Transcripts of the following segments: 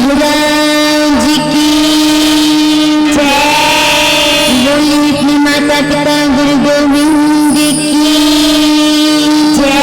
महाराज की जय। बोलिए अपनी माता पिता गुरु गोविंद की जय।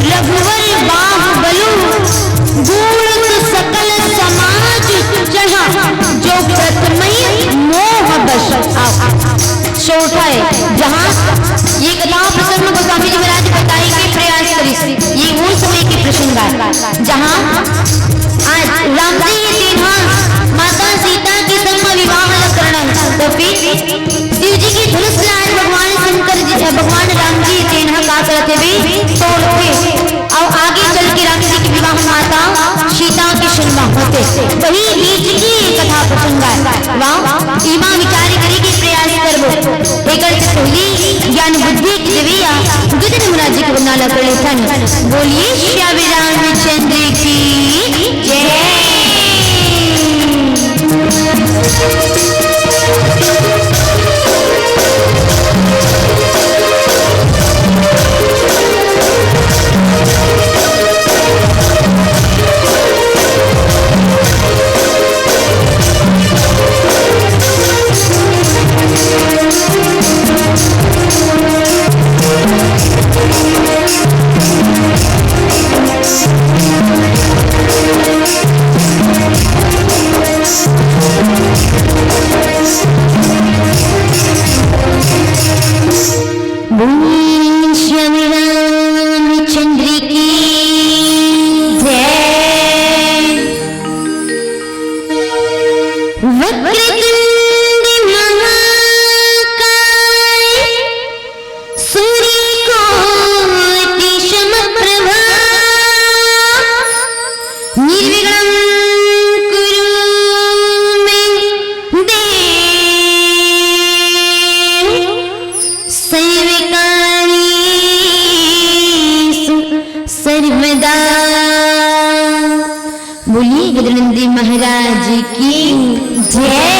रघुवर बाहुबलु गूढ़ आज राम जी तेना माता सीता के संग विवाह करण तो फिर शिव जी की धनुष लाए भगवान शंकर जी भगवान राम जी तेना का करते भी तोड़ते और आगे चल के राम जी के विवाह माता सीता के संग होते वही बीच की कथा प्रसंग है वाह इमा विचार करे के प्रयास करबो एकर से पहली ज्ञान बुद्धि की देविया गुजर मुराद जी के बनाला कर लेथन बोलिए श्री रामचंद्र की जय। बोलिए गजनंदी महाराज की जय।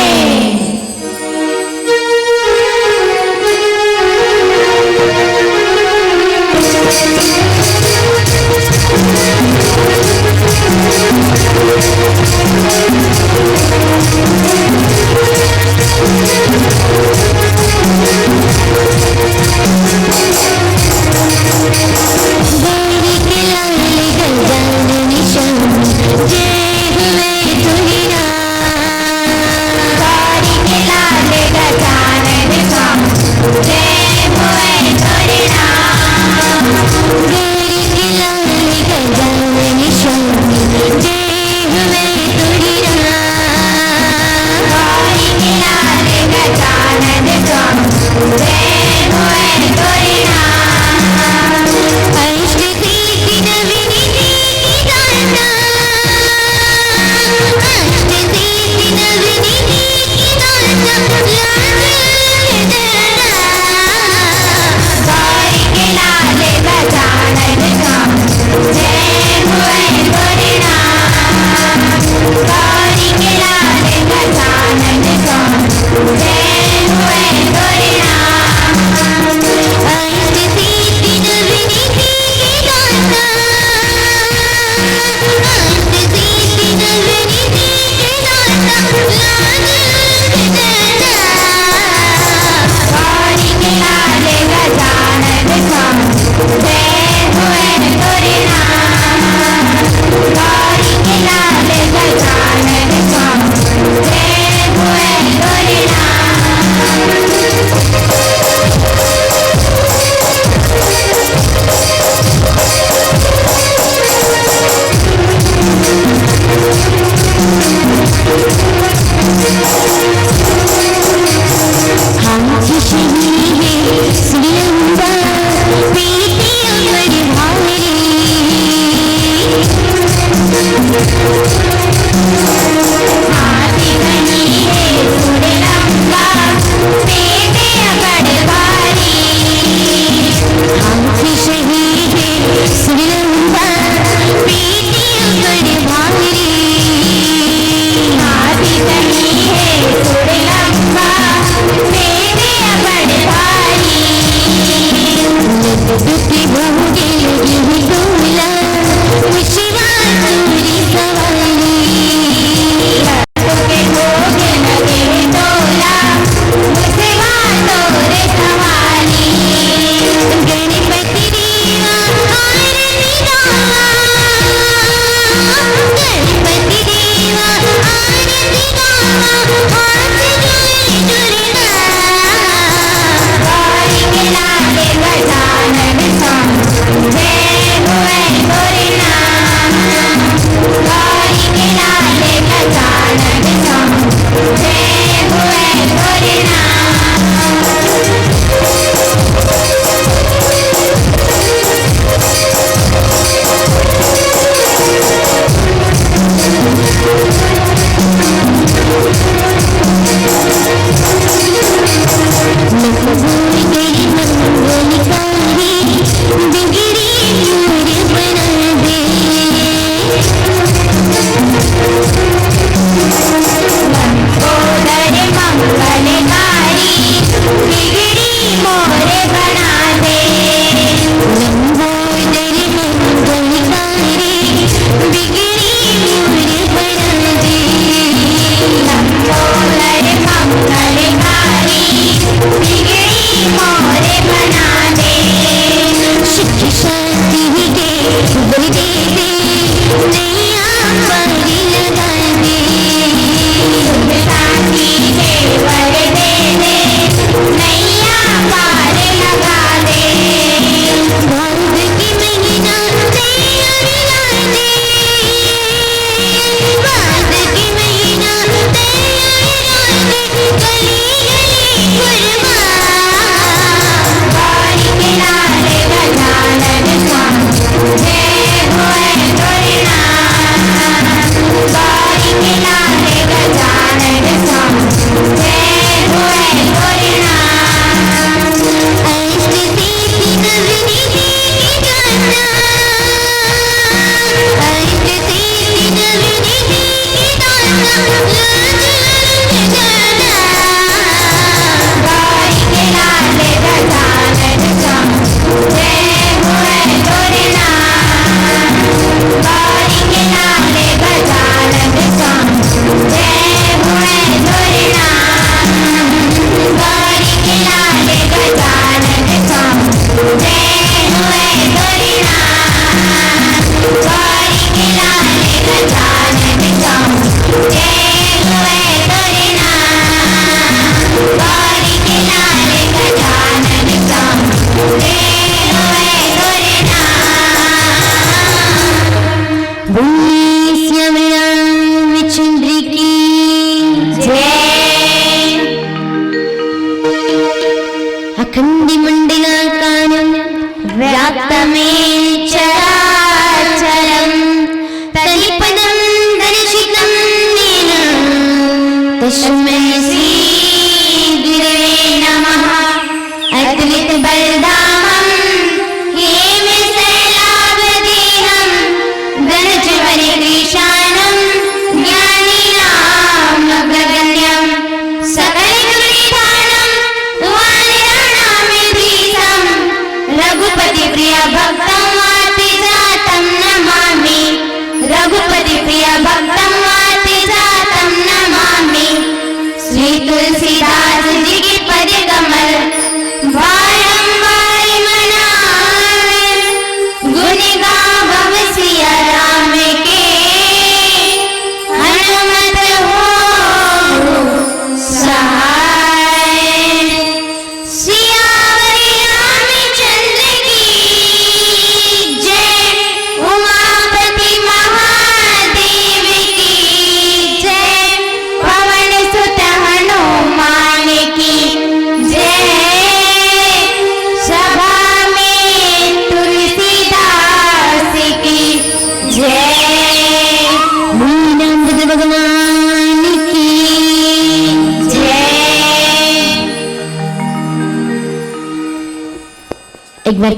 एक बार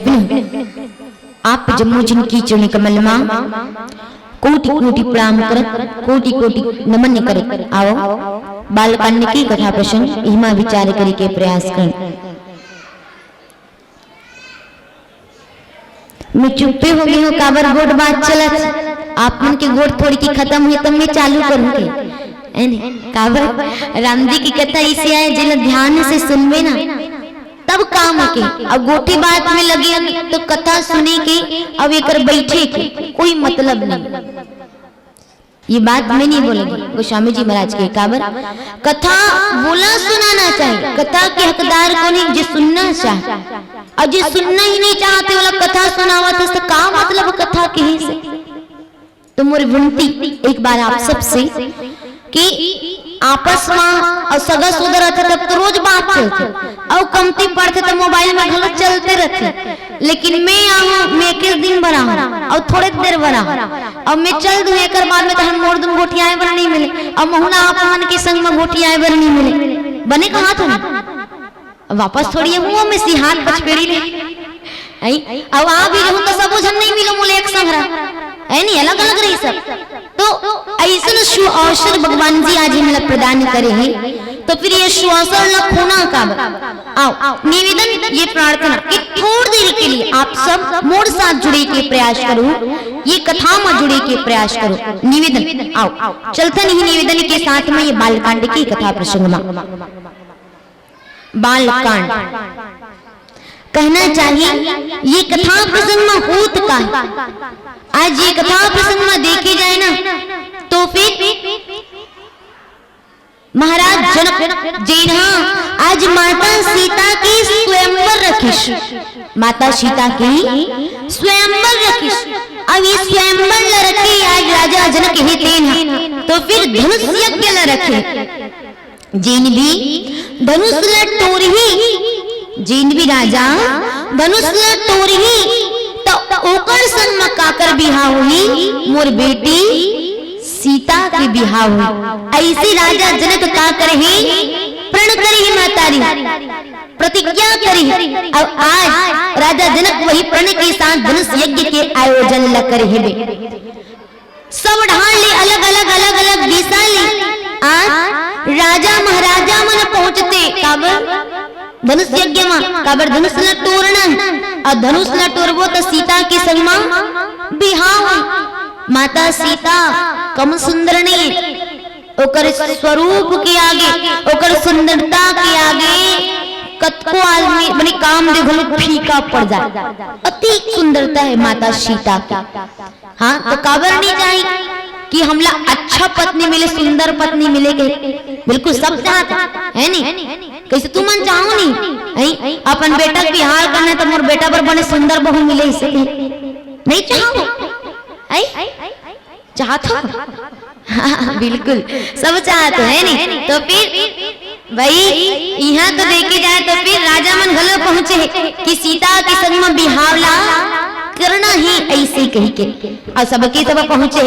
आप जम्मू जिनकी चुनी कमल मां कोटि कोटि प्रणाम करत कोटि कोटि नमन करत आओ बालकांड की कथा प्रसंग हिमा विचार करी के प्रयास कर। मैं चुप्पे हो गई हूँ काबर गोट बात चलत आप मन के गोट थोड़ी की खत्म हुई तब मैं चालू करूंगी काबर राम जी की कथा इसे आए जिन ध्यान से सुनवे ना तब काम के अब गोटी बात में लगे तो कथा सुने के अब एक बैठे के कोई मतलब नहीं। ये बात मैं नहीं बोलेगी गोस्वामी जी महाराज के काबर कथा बोला सुनाना चाहिए कथा के हकदार को नहीं जो सुनना चाहे और जो सुनना ही नहीं चाहते वाला कथा सुनावा तो का मतलब कथा के ही से। तो मोरी विनती एक बार आप सबसे कि आपस में और सगा सुधर रहते तब तो रोज बात चलते और कमती पढ़ते तो मोबाइल में गलत चलते रहते लेकिन मैं आऊँ मैं एक दिन बना और थोड़े देर बना और मैं चल दूं एक बाद में तो हम मोर दूं गोटियाएं बन नहीं मिले और महुना आप मन के संग में गोटियाएं बन नहीं मिले बने कहा था वापस थोड़ी हुआ मैं सिहान पचपेड़ी ले अब आ भी रहूं तो सब जन नहीं मिलो मुले एक संग है नहीं अलग अलग रही सब। तो ऐसा अवसर भगवान जी आज हमें प्रदान करे हैं तो फिर ये अवसर न खोना का आओ निवेदन ये प्रार्थना कि थोड़ी देर के लिए आप सब मोर साथ जुड़े के प्रयास करो ये कथा में जुड़े के प्रयास करो निवेदन आओ चलता नहीं निवेदन के साथ में ये बालकांड की कथा प्रसंग में बालकांड कहना चाहिए ये कथा प्रसंग में होत का आज ये कथा प्रसंग में देखे जाए ना तो फिर महाराज जनक जैना आज माता सीता की स्वयंवर रखिस माता सीता की स्वयंवर रखिस अब ये स्वयंवर ल रखे आज राजा जनक ही देन तो फिर धनुष यज्ञ ल रखे जिन भी धनुष ल टोरही जिन भी राजा धनुष ल टोरही तो ओकर संग में काकर बिहाव हुई मोर बेटी सीता के बिहाव हुई ऐसे राजा जनक का करे प्रण करी मातारी प्रतिज्ञा करी और आज राजा जनक वही प्रण के साथ धनुष यज्ञ के आयोजन ल करे सब ढाल ले अलग अलग दिशा ले आज राजा महाराजा मन पहुंचते काबर धनुष यज्ञ में काबर धनुष न तोड़ना और धनुष न तोड़बो तो सीता के संग में बिहाव माता सीता कम सुंदर नहीं है, ओकर स्वरूप के आगे, ओकर सुंदरता के आगे कतको आदमी बनी काम देखो फीका पड़ जाए। अति सुंदरता है माता सीता की। हाँ तो काबर नहीं चाहिए कि हमला अच्छा पत्नी मिले, सुंदर पत्नी मिले के बिल्कुल सब चाहता है नहीं, कैसे तुम मन चाहो नहीं अपन बेटा के बिहार करना तो मोर बेटा पर बने सुंदर बहू मिले, इसे नहीं चाहो चाहते हाँ, बिल्कुल सब चाहते है नहीं। तो फिर भाई यहाँ तो देखे जाए तो फिर राजा मन घलो पहुंचे कि सीता के संग में बिहावला करना ही ऐसे कही के, और सबके सब पहुंचे।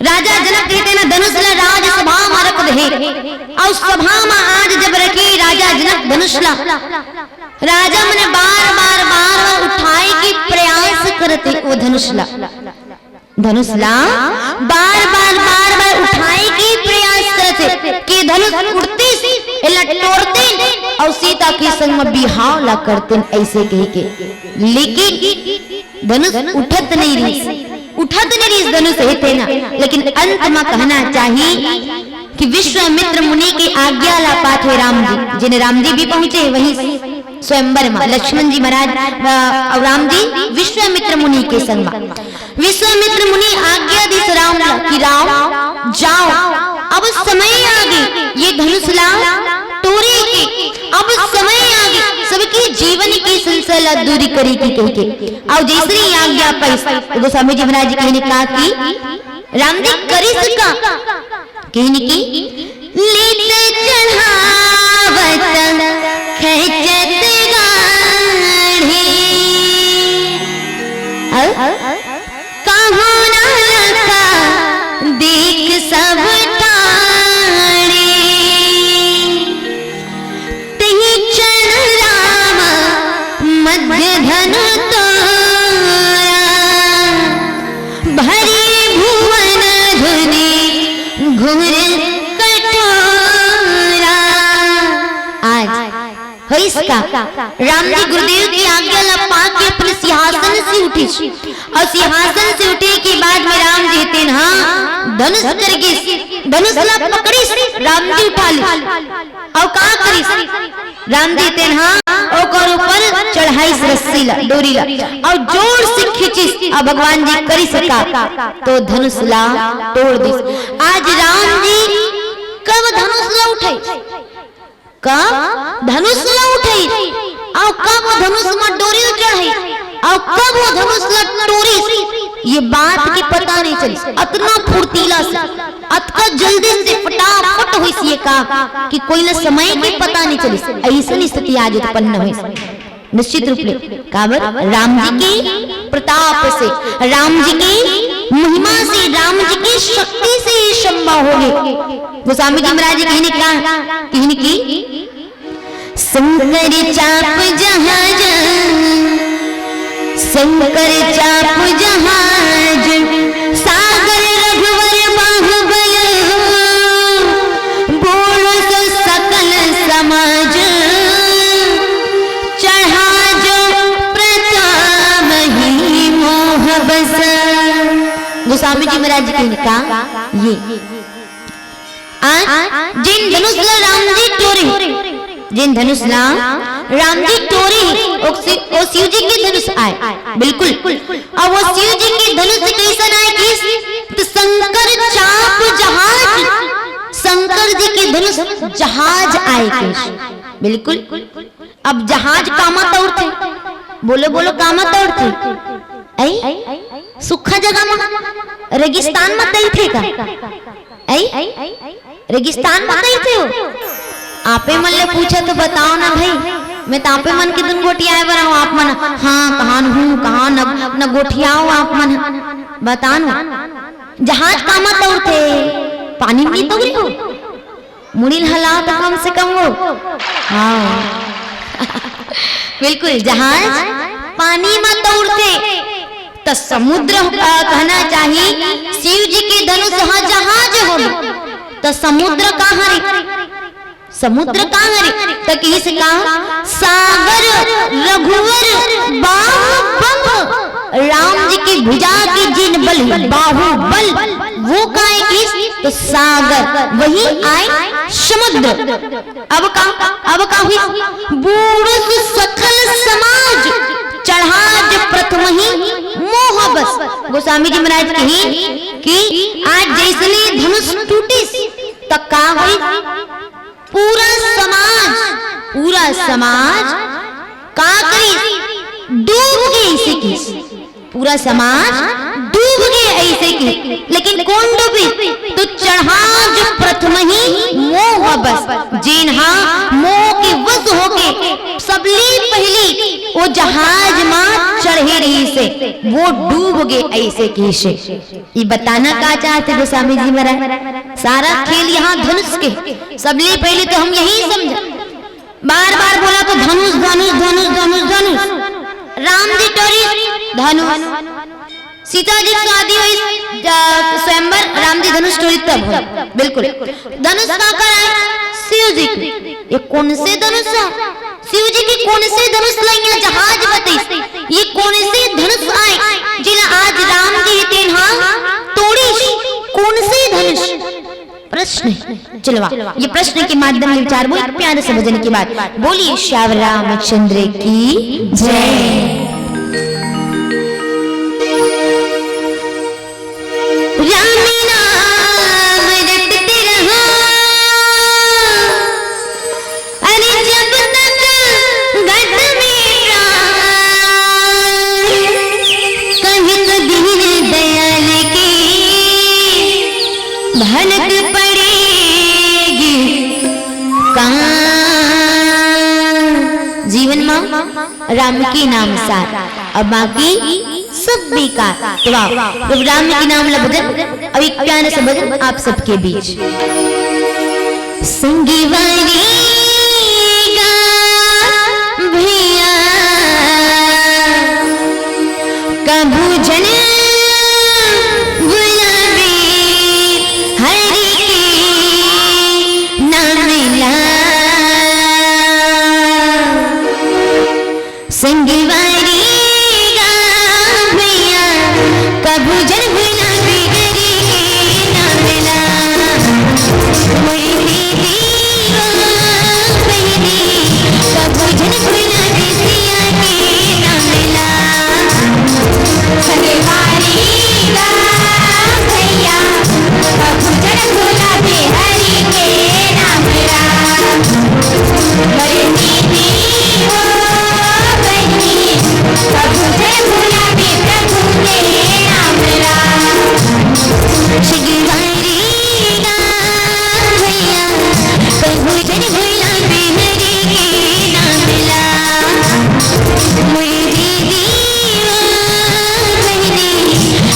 राजा जनक कहते ना धनुष ला राज सभा में रख दे, और सभा में आज जब रखी राजा जनक धनुष ला, राजा मने बार बार बार उठाए के प्रयास करते वो धनुष ला बार बार उठाए के प्रयास करते कि धनुष उड़ती तोड़ते और सीता के संग में बिहाव ला करते ऐसे कह के, लेकिन धनुष उठत नहीं रही धनुष हेते ना। लेकिन अंत में कहना चाहिए कि विश्वामित्र मुनि की आज्ञा ला पाथे राम जी, जिन्हें राम जी भी पहुंचे वहीं स्वयंवर में लक्ष्मण जी महाराज और राम जी विश्वामित्र मुनि के संग में। विश्वामित्र मुनि आज्ञा दी राम कि राम जाओ, अब समय आ गई ये धनुष ला तोड़े के, अब समय आ गई सबकी जीवन की सिलसिला दूरी करी की कह के। और जैसे आज्ञा पाई गोस्वामी जी महाराज जी कहने कहा कि राम जी करी सका कहने की लीले चढ़ावत खैचत गाढ़ी कहो ना लगा देख सब ठाणे, तही चढ़ राम मध्य धनु तोरा, भरी भुवन धुनि घुर कठोरा। आज हो इसका राम जी गुरुदेव की आज्ञा ला पाके अपने सिंहासन से उठे, और सिंहासन से उठे के बाद में राम जी तेन हाँ धनुष करके धनुष ला पकड़ी, राम जी उठा ली और का करी राम जी तेन हाँ ओकर ऊपर चढ़ाई रस्सी ला डोरी ला और जोर से खींची, और भगवान जी करी सका तो धनुष ला तोड़ दी। आज राम जी कब धनुष ला उठे, कब धनुष ला उठे और कब धनुष में डोरी चढ़ाई और कब वो धनुष ला तोड़ी, ये बात की पता नहीं चली। इतना फुर्तीला से अतना जल्दी से फटाफट हुई सी का कि कोई ना समय की पता नहीं चली। ऐसी स्थिति आज उत्पन्न हुई निश्चित रूप से काबर राम जी की प्रताप से, राम जी की महिमा से, राम जी की शक्ति से ये संभव हो गए। गोस्वामी जी महाराज जी कहने की शंकर चाप जहाज, शंकर चाप जहाज सागर रघुवर बाहुबल, बोलो तो सकल समाज, चढ़ा जो प्रताप ही मोह बस। गोस्वामी जी महाराज जी कहने का ये जिन धनुष ला राम जी तोड़े, जिन धनुष ला राम जी तोड़े वो शिव जी के धनुष आए बिल्कुल, और वो शिव जी के धनुष कैसा आए कि तो शंकर चाप जहाज, शंकर जी के धनुष जहाज आए बिल्कुल। अब जहाज कामा तोड़ते, बोलो बोलो कामा तोड़ते सुखा जगह में रेगिस्तान में तई थे का रेगिस्तान में तई थे हो। आपे मन ले पूछा तो बताओ ना भाई, मैं तो आपे मन की दुन गोटियाए बना हूँ, आप मन हाँ कहां हूँ कहां न गोठियाओ आप मन बताओ। जहाज कामा तोड़ते पानी में तो गिरी हो, मुड़िल हला तो कम से कम हो हाँ बिल्कुल जहाज पानी में तोड़ते तो समुद्र कहना चाहिए शिव जी के धनुष जहाज हो तो समुद्र कहाँ रे, समुद्र कहाँ रे तो किस कहा सागर रघुवर बाहुबल, राम जी की भुजा की जिन बल बाहुबल वो काए किस तो सागर, वही आए समुद्र। अब का हुई बूढ़ सकल समाज चढ़ाज प्रथम ही मोह बस। गोस्वामी जी महाराज कही कि आज जैसने धनुष टूटी तक का हुई पूरा समाज का करी डूब गई ऐसे की, पूरा समाज डूब गए ऐसे की। लेकिन कौन डूबी तो चढ़ाज प्रथम ही मोह बस, जिन्हा मोह के वश होके सबली पहली वो जहाज मां चढ़े रही से वो डूब गए ऐसे की से। ये बताना का चाहते गोस्वामी जी महाराज, सारा खेल यहाँ धनुष के। सबली पहले तो हम यही समझा, बार बार बोला तो धनुष धनुष धनुष धनुष धनुष, राम जी टोरी धनुष, सीता जी शादी हुई स्वयंवर, राम जी धनुष टोरी तब हो। बिल्कुल धनुष का कराए शिव जी, ये कौन से धनुष है? शिव जी की कौन से धनुष लाइया जहाज बताई, ये कौन से धनुष आए जिला आज राम जी तेन्हा तोड़ी, कौन से धनुष? प्रश्न चलवा, ये प्रश्न के माध्यम से विचार बोल प्यारे से भजन की बात बोलिए। श्याम रामचंद्र की जय। जीवन में राम के नाम सार अब बाकी सब बेकार। तो राम के नाम ला भजन, अब एक प्यारे से भजन आप सबके बीच। संगी वाली भैया कभू जन गुलाबी हरि के नाम ला, संगी वाली भैया कभू जन गुलाबी हरि के नाम ला, कभू जन गुलाबी सिया के नाम ला, संगी वाली भैया कभू जन गुलाबी हरि के नाम ला, मरनी हो बनी कभू जन गुलाबी प्रभु के नाम ला, संगी वाली भैया कभू जन गुलाबी हरि के नाम ला, मेरी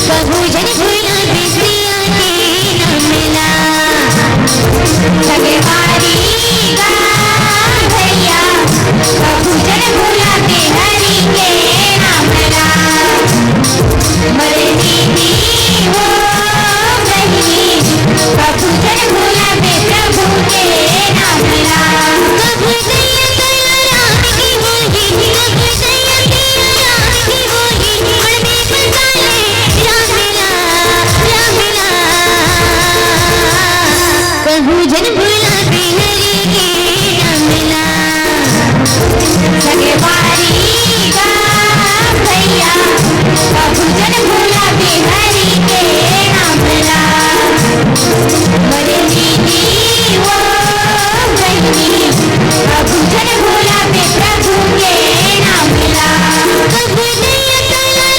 कभू जन गुलाबी सिया के नाम ला, संगी वाली भैया कभू जन गुलाबी हरि के नाम ला, मरनी हो बनी कभू जन गुलाबी प्रभु के नाम ला, कभू जय राम की होगी, कभू जय राम की होगी, मन में बसाले राम ला, कभू जन गुलाबी हरि के नाम ला, संगी वाली भैया कभू जन गुलाबी हरि के नाम ला, मरनी हो बनी कभू जन गुलाबी प्रभु के नाम ला, कभू जय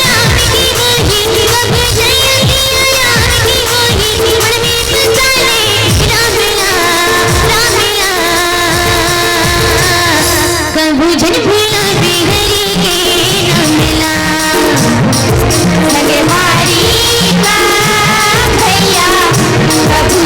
राम की होगी, कभू जय राम की होगी, मन में बसाले राम ला, कभू जन गुलाबी हरि के नाम ला, संगी वाली भैया कभू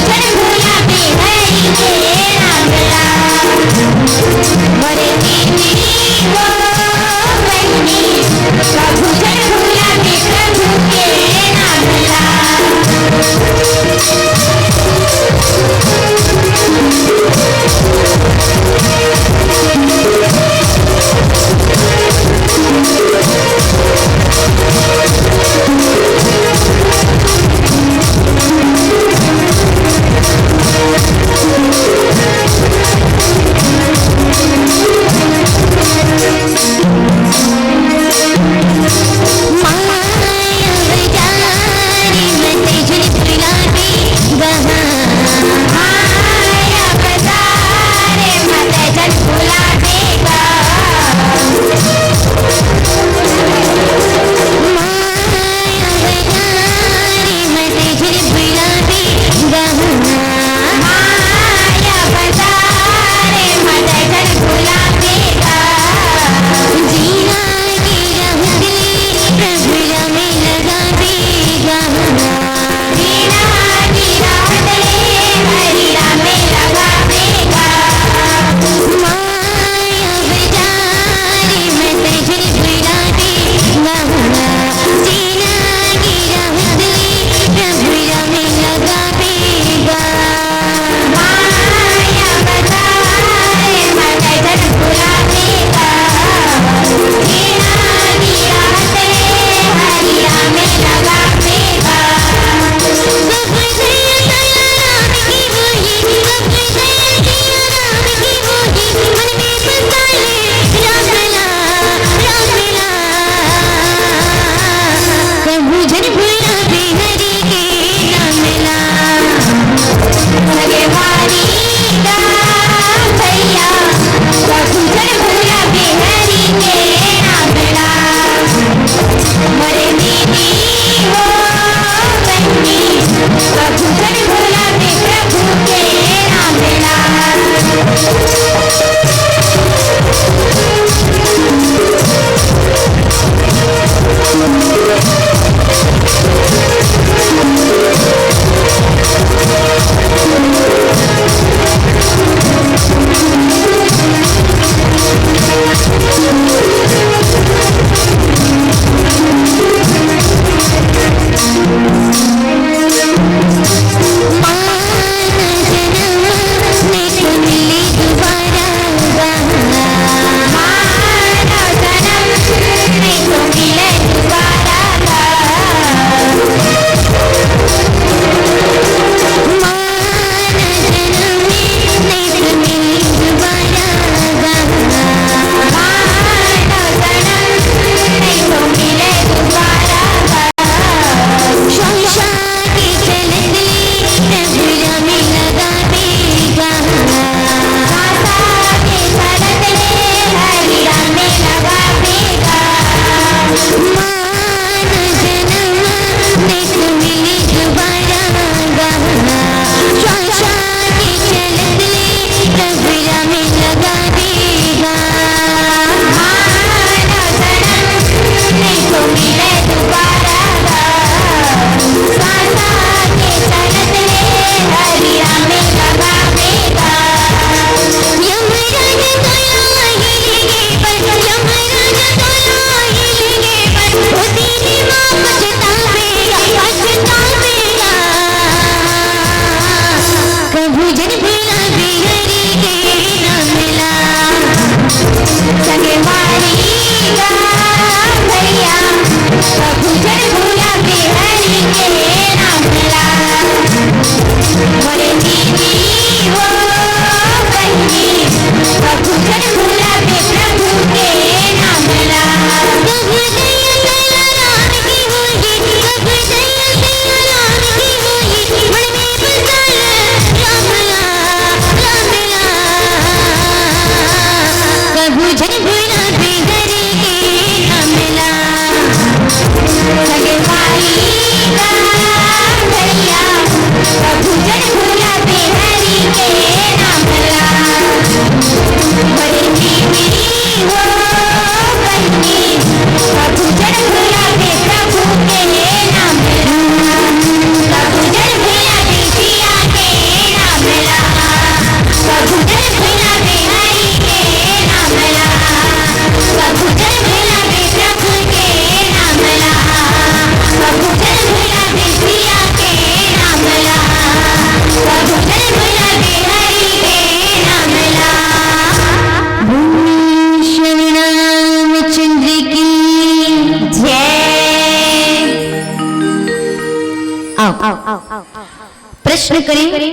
करें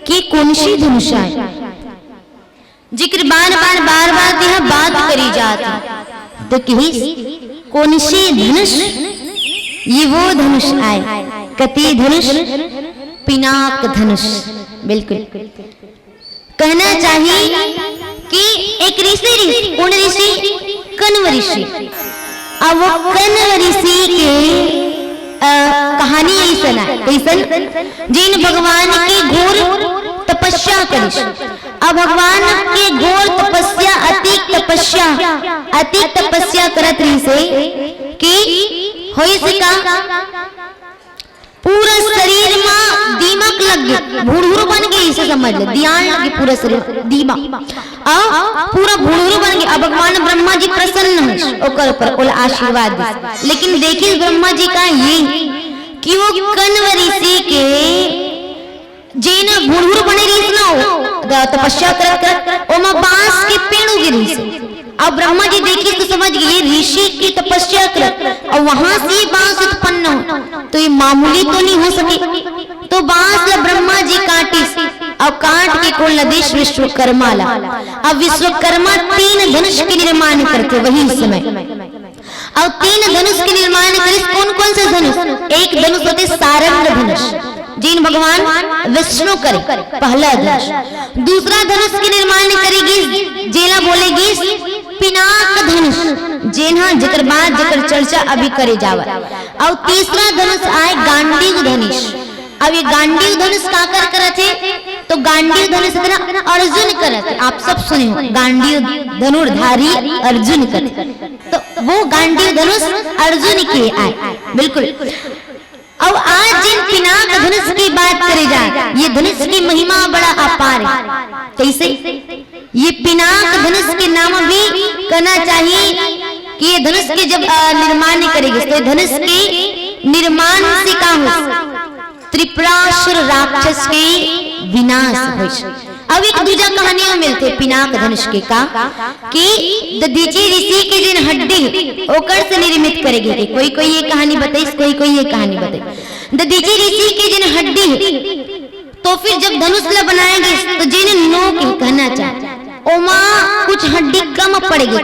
कि कौन सी धनुष है। जिक्र बार बार यह बात करी जाती तो कि कौन सी धनुष, ये वो धनुष आए, कति धनुष, पिनाक धनुष। बिल्कुल कहना चाहिए कि एक ऋषि, कौन ऋषि, कण्व ऋषि। अब वो कण्व ऋषि के कहानी ऐसा है, कैसन जिन भगवान की घोर तपस्या करी। अब भगवान के घोर तपस्या, अति तपस्या करत रही से कि होई से का पूरा शरीर में दीमक लग गई, भूड़ूर बन गई, इसे समझ ले, ध्यान लगी पूरा शरीर दीमक, अब पूरा भूड़ूर बन गया। अब भगवान ब्रह्मा जी प्रसन्न है ओकर ऊपर, आशीर्वाद दे। लेकिन देखिए ब्रह्मा जी का ये कि वो कण्व ऋषि के जेन भूड़ूर बने रही ना हो तपस्या करत ओमा बांस के पेड़ उगे रही। अब ब्रह्मा जी देखिए तो समझ गए ऋषि की तपस्या कर और वहां से बांस उत्पन्न हो, तो ये मामूली तो नहीं हो सके। तो बांस ब्रह्मा जी काटी और काट के कोल नदेश विश्वकर्मा ला। अब विश्वकर्मा 3 धनुष के निर्माण करते वही समय, और 3 धनुष के निर्माण करे। कौन कौन से धनुष? एक धनुष होते सारंग धनुष, जिन भगवान विष्णु करे, पहला धनुष। दूसरा धनुष के निर्माण करेगी जेला बोलेगी पिनाक धनुष, जेना जिकर बाद जिकर चर्चा अभी करे जावा। और तीसरा धनुष आए गांडीव धनुष। अब ये गांडीव धनुष का करते, तो गांडीव धनुष इतना अर्जुन करते, आप सब सुने हो, गांडीव धनुर्धारी अर्जुन करते, तो वो गांडीव धनुष अर्जुन के आए। बिल्कुल। अब आज जिन पिनाक धनुष की बात करी जाए, ये धनुष की महिमा बड़ा अपार है। कैसे? ये पिनाक धनुष के नाम भी कहना चाहिए कि ये धनुष के जब निर्माण करेगी तो धनुष के निर्माण से का हो, त्रिपुरासुर राक्षस के विनाश हो। अब एक दूजा कहानियों मिलते पिनाक धनुष के का कि दधीची ऋषि के जिन हड्डी ओकर से निर्मित करेगी। कोई कोई ये कहानी बताई, कोई कोई ये कहानी बताई। दधीची ऋषि के जिन हड्डी, तो फिर जब धनुष ला बनाएंगे तो जिन नोक कहना चाहिए ओमा कुछ हड्डी कम पड़ेगी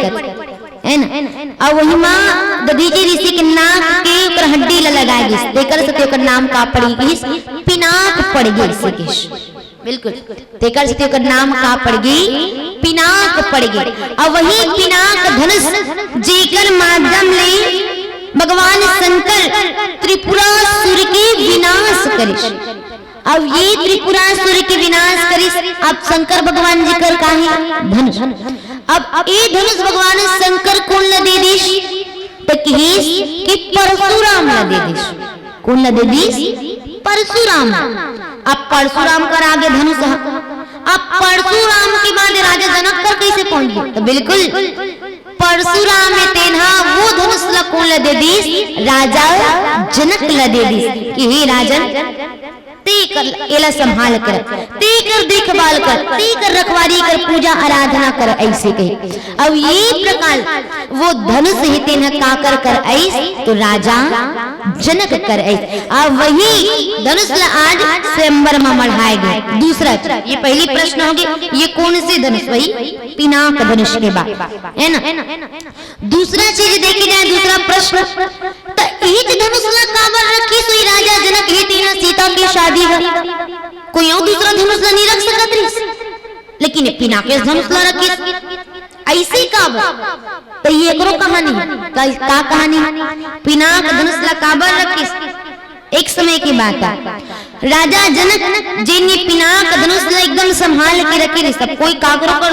है ना। और वही माँ दधीची ऋषि के नाक के ऊपर हड्डी ला लगाएगी, देकर से ओकर नाम का पड़ेगी पिनाक पड़ेगी ऋषिकेश। बिल्कुल तेकर से ओकर नाम का पड़ेगी पिनाक पड़ेगी। और वही पिनाक धनुष जेकर माध्यम ले भगवान शंकर त्रिपुरासुर के विनाश करे। अब ये त्रिपुरासुर के विनाश करी। अब शंकर भगवान जी कर काहे धनुष। अब ये धनुष भगवान शंकर कौन न दे दीश, तो कि परशुराम न दे दीश। कौन न दे दीश? परशुराम। अब परशुराम कर आगे धनुष। अब परशुराम के बाद राजा जनक कर कैसे पहुंच गए? तो बिल्कुल परशुराम में तेना वो धनुष ला कौन ला दे दीस? राजा जनक ला दे दीस कि हे राजन एला संभाल कर, देखभाल कर, रखवारी कर, पूजा आराधना कर, ऐसे कहे। अब ये प्रकार वो धनुष ही तेना काकर कर ऐस, तो राजा जनक कर ऐस। अब वही धनुष ला आज स्वयंवर में मढ़ाए गए। दूसरा, ये पहली प्रश्न होगी ये कौन से धनुष? वही पिनाक धनुष के बाद है ना। दूसरा चीज देखी जाए, दूसरा प्रश्न, तो एक धनुष ला काबर रखी सोई राजा जनक ही तीना सीता की शादी कोई और दूसरा धनुष ला नहीं रख सकत रही, लेकिन पिनाक धनुष ला रखी ऐसे काबर? तो ये करो कहानी का कहानी पिनाक धनुष ला काबर रखी? एक समय की बात है, राजा जनक जिन पिनाक धनुष ला एकदम संभाल के रखे, सब कोई काकरो कर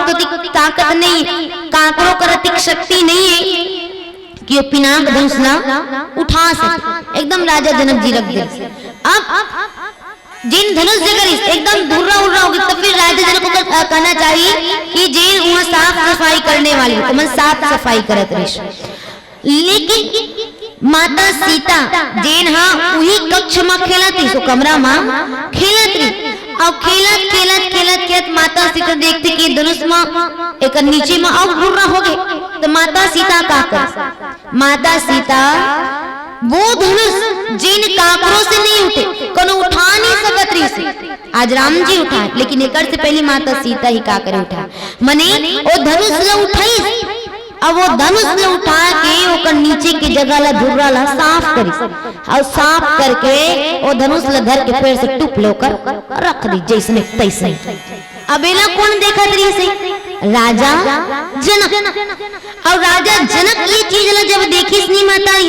ताकत नहीं, काकरो कर शक्ति नहीं है कि वो पिनाक धनुष ला उठा सके। एकदम राजा जनक जी रख दे। अब जिन धनुष जगह एकदम धुर्रा उड़ रहा होगी, तो फिर राजा जनक को कहना चाहिए कि जिन वहां साफ सफाई करने वाली तो मैं साफ सफाई करत रही। लेकिन माता सीता जेन हाँ वही कक्ष में खेलत रही, सो कमरा में खेलत रही। अब खेलत माता सीता देखती कि धनुष में एक नीचे में अब घुर्रा हो गए, तो माता सीता का कर, माता सीता वो धनुष जिन काकरों से नहीं उठे, कनो उठा नहीं सकत रही से। आज राम जी उठा, लेकिन एक से पहली माता सीता ही काकर उठा, मने वो धनुष ल उठाई। अब वो धनुष ल उठा के ओकर नीचे की जगह ला धुर्रा ला साफ करी, और साफ करके वो धनुष ल धर के फिर से टूप लेकर रख दी जैसने तैसे। अब एला कौन देखा रही से? राजा जनक। और राजा जनक ये चीज ला जब देखी नहीं माता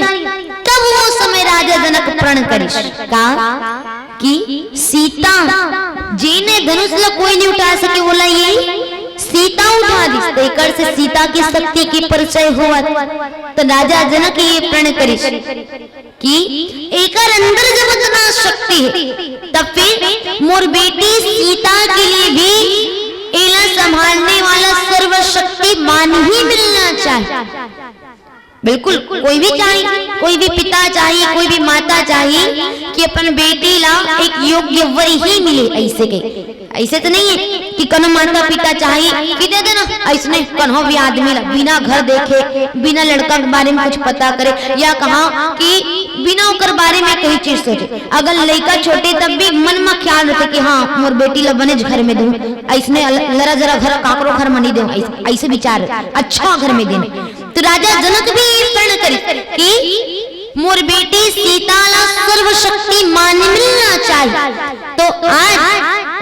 तब वो समय राजा जनक प्रण करिस का कि सीता जिने धनुष ला कोई नहीं उठा सके, बोला ये सीता उठा दी। तो एकर से सीता की शक्ति की परिचय हुआ। तो राजा जनक ये प्रण करिस कि एकर अंदर जब इतना शक्ति है तब फिर मोर बेटी सीता के लिए भी एला संभालने वाला सर्वशक्तिमान ही मिलना चाहिए। बिल्कुल कोई भी चाहिए, कोई भी पिता चाहिए, कोई भी माता चाहिए कि अपन बेटी ला एक योग्य वर ही मिले। ऐसे के ऐसे तो नहीं है कि कनो माता पिता चाहिए कि दे देना, ऐसने कन्हो भी आदमी ला बिना घर देखे, बिना लड़का के बारे में कुछ पता करे, या कहा कि बिना ओकर बारे में कोई चीज सोचे। अगर लड़का छोटे तब भी मन में ख्याल रखे कि हाँ मोर बेटी ला बने घर में दूं, ऐसने लरा जरा घर काकरो घर में नहीं दूं, ऐसे विचार अच्छा घर में देने। तो राजा जनक भी प्रण करे कि मोर बेटी सीता ला सर्वशक्तिमान मिलना चाहिए। तो आज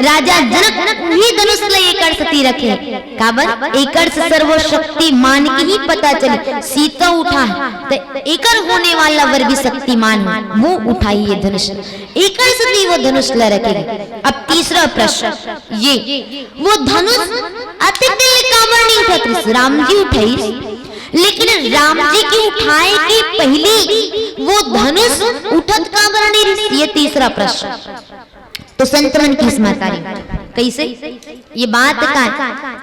राजा जनक ही धनुष ले एकर सती रखे, काबर एकर से सर्वशक्तिमान की ही पता चले। सीता उठा तो एकर होने वाला वर भी शक्तिमान वो उठाई ये धनुष, एकर सती वो धनुष ले रखे। अब तीसरा प्रश्न ये, वो धनुष अति दिल काबर नहीं उठा? राम जी उठाई, लेकिन राम जी की उठाए की पहली वो धनुष उठत काबर नहीं? ये तीसरा प्रश्न। तो संत मन की स्मृति कैसे ये बात का?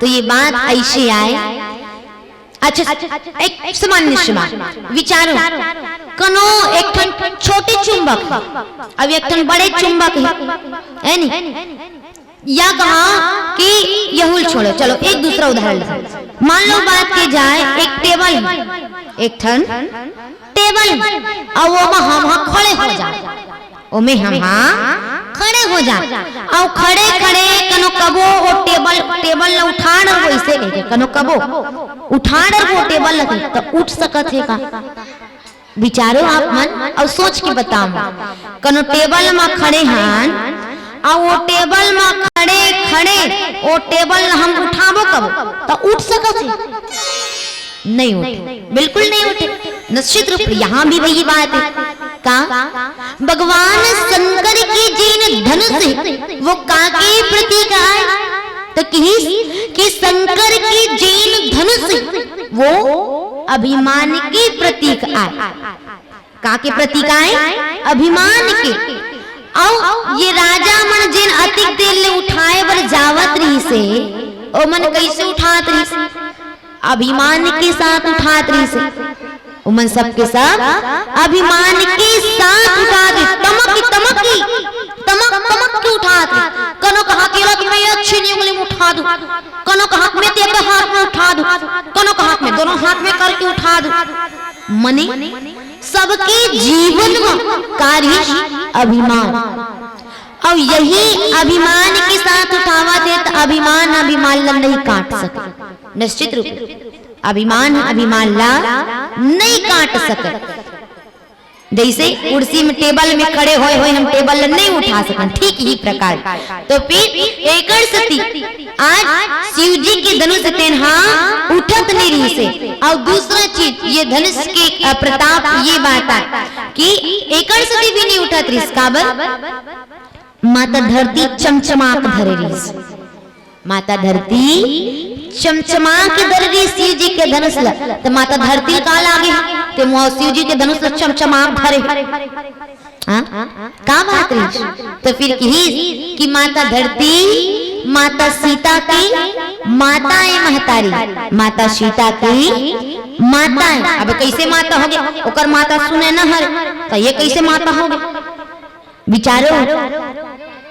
तो ये बात ऐसे आए। अच्छा एक सामान्य सवाल विचारो, कनो एक छोटे चुंबक अब एक बड़े चुंबक है नहीं, या कहा कि यहुल छोड़ो, चलो एक दूसरा उदाहरण मान लो। बात की जाए एक टेबल, एक ठन टेबल, और वो हम खड़े हो जाए, ओमे हम खड़े हो जाए, और खड़े खड़े कनो कबो वो टेबल ला उठाड़ वैसे कनो कबो उठाड़ वो टेबल लगे तो उठ सकत है का? विचारो आप मन और सोच के बताओ। कनो टेबल में खड़े हैं और वो टेबल में खड़े खड़े वो टेबल हम उठाबो कब तो उठ सकत है? नहीं उठे, बिल्कुल नहीं उठे, निश्चित रूप। यहाँ भी वही बात है का भगवान शंकर की जिन धनुष है वो काके प्रतीक आए? तो कि शंकर की जिन धनुष है वो अभिमान के प्रतीक आए। काके प्रतीक आए? अभिमान के। और ये राजा मन जिन अतिक दिल ले उठाए बर जावत रही से, ओ मन कैसे उठात रही से? अभिमान के साथ उठात रही से। ओ मन सबके साथ अभिमान के साथ उठात रही, तमक के उठात रही। कनो कहा के लग में अच्छी नहीं उंगली में उठा दूं, कनो कहा में ते का हाथ में उठा दूं, कनो कहा में दोनों हाथ में करके उठा दूं। मने सबके जीवन में कार्य अभिमान, और यही अभिमान के साथ उठावा दे तो अभिमान ला नहीं काट सके। निश्चित रूप अभिमान ला नहीं काट सके। जैसे कुर्सी में टेबल में खड़े होए हम टेबल नहीं उठा सकते, ठीक ही प्रकार। तो फिर एकर सती आज शिव जी के धनुष तेन्हा उठत नहीं रही से। और दूसरा चीज ये धनुष के प्रताप ये बात है कि एकर सती भी नहीं उठत रही। काबर? माता धरती चमचमाक धरे रही, माता धरती चमचमाक धरे रही शिव जी के धनुष ला। तो माता धरती का लागे ते मोह शिव जी के धनुष ला चमचमाक धरे, का बात रही? तो फिर कि माता धरती माता सीता की माता है महतारी, माता सीता की माता है। अब कैसे माता हो गए? ओकर माता सुने न हर, तो ये कैसे माता हो गए? विचारो।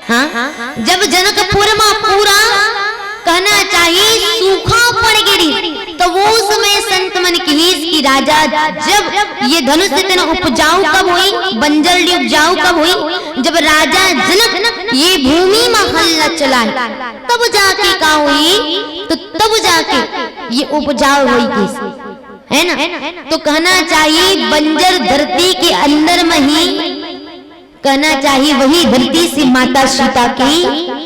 हाँ, जब जनकपुर में पूरा कहना चाहिए सूखा पड़ गिरी, तो वो समय संत मन की राजा जब ये धनुष से तेना उपजाऊ कब हुई, बंजर उपजाऊ कब हुई, जब राजा जनक ये भूमि में हल न चलाए तब जाके का हुई, तो तब जाके ये उपजाऊ हुई कैसे, है ना। तो कहना चाहिए बंजर धरती के अंदर में ही कहना चाहिए वही धरती से माता सीता की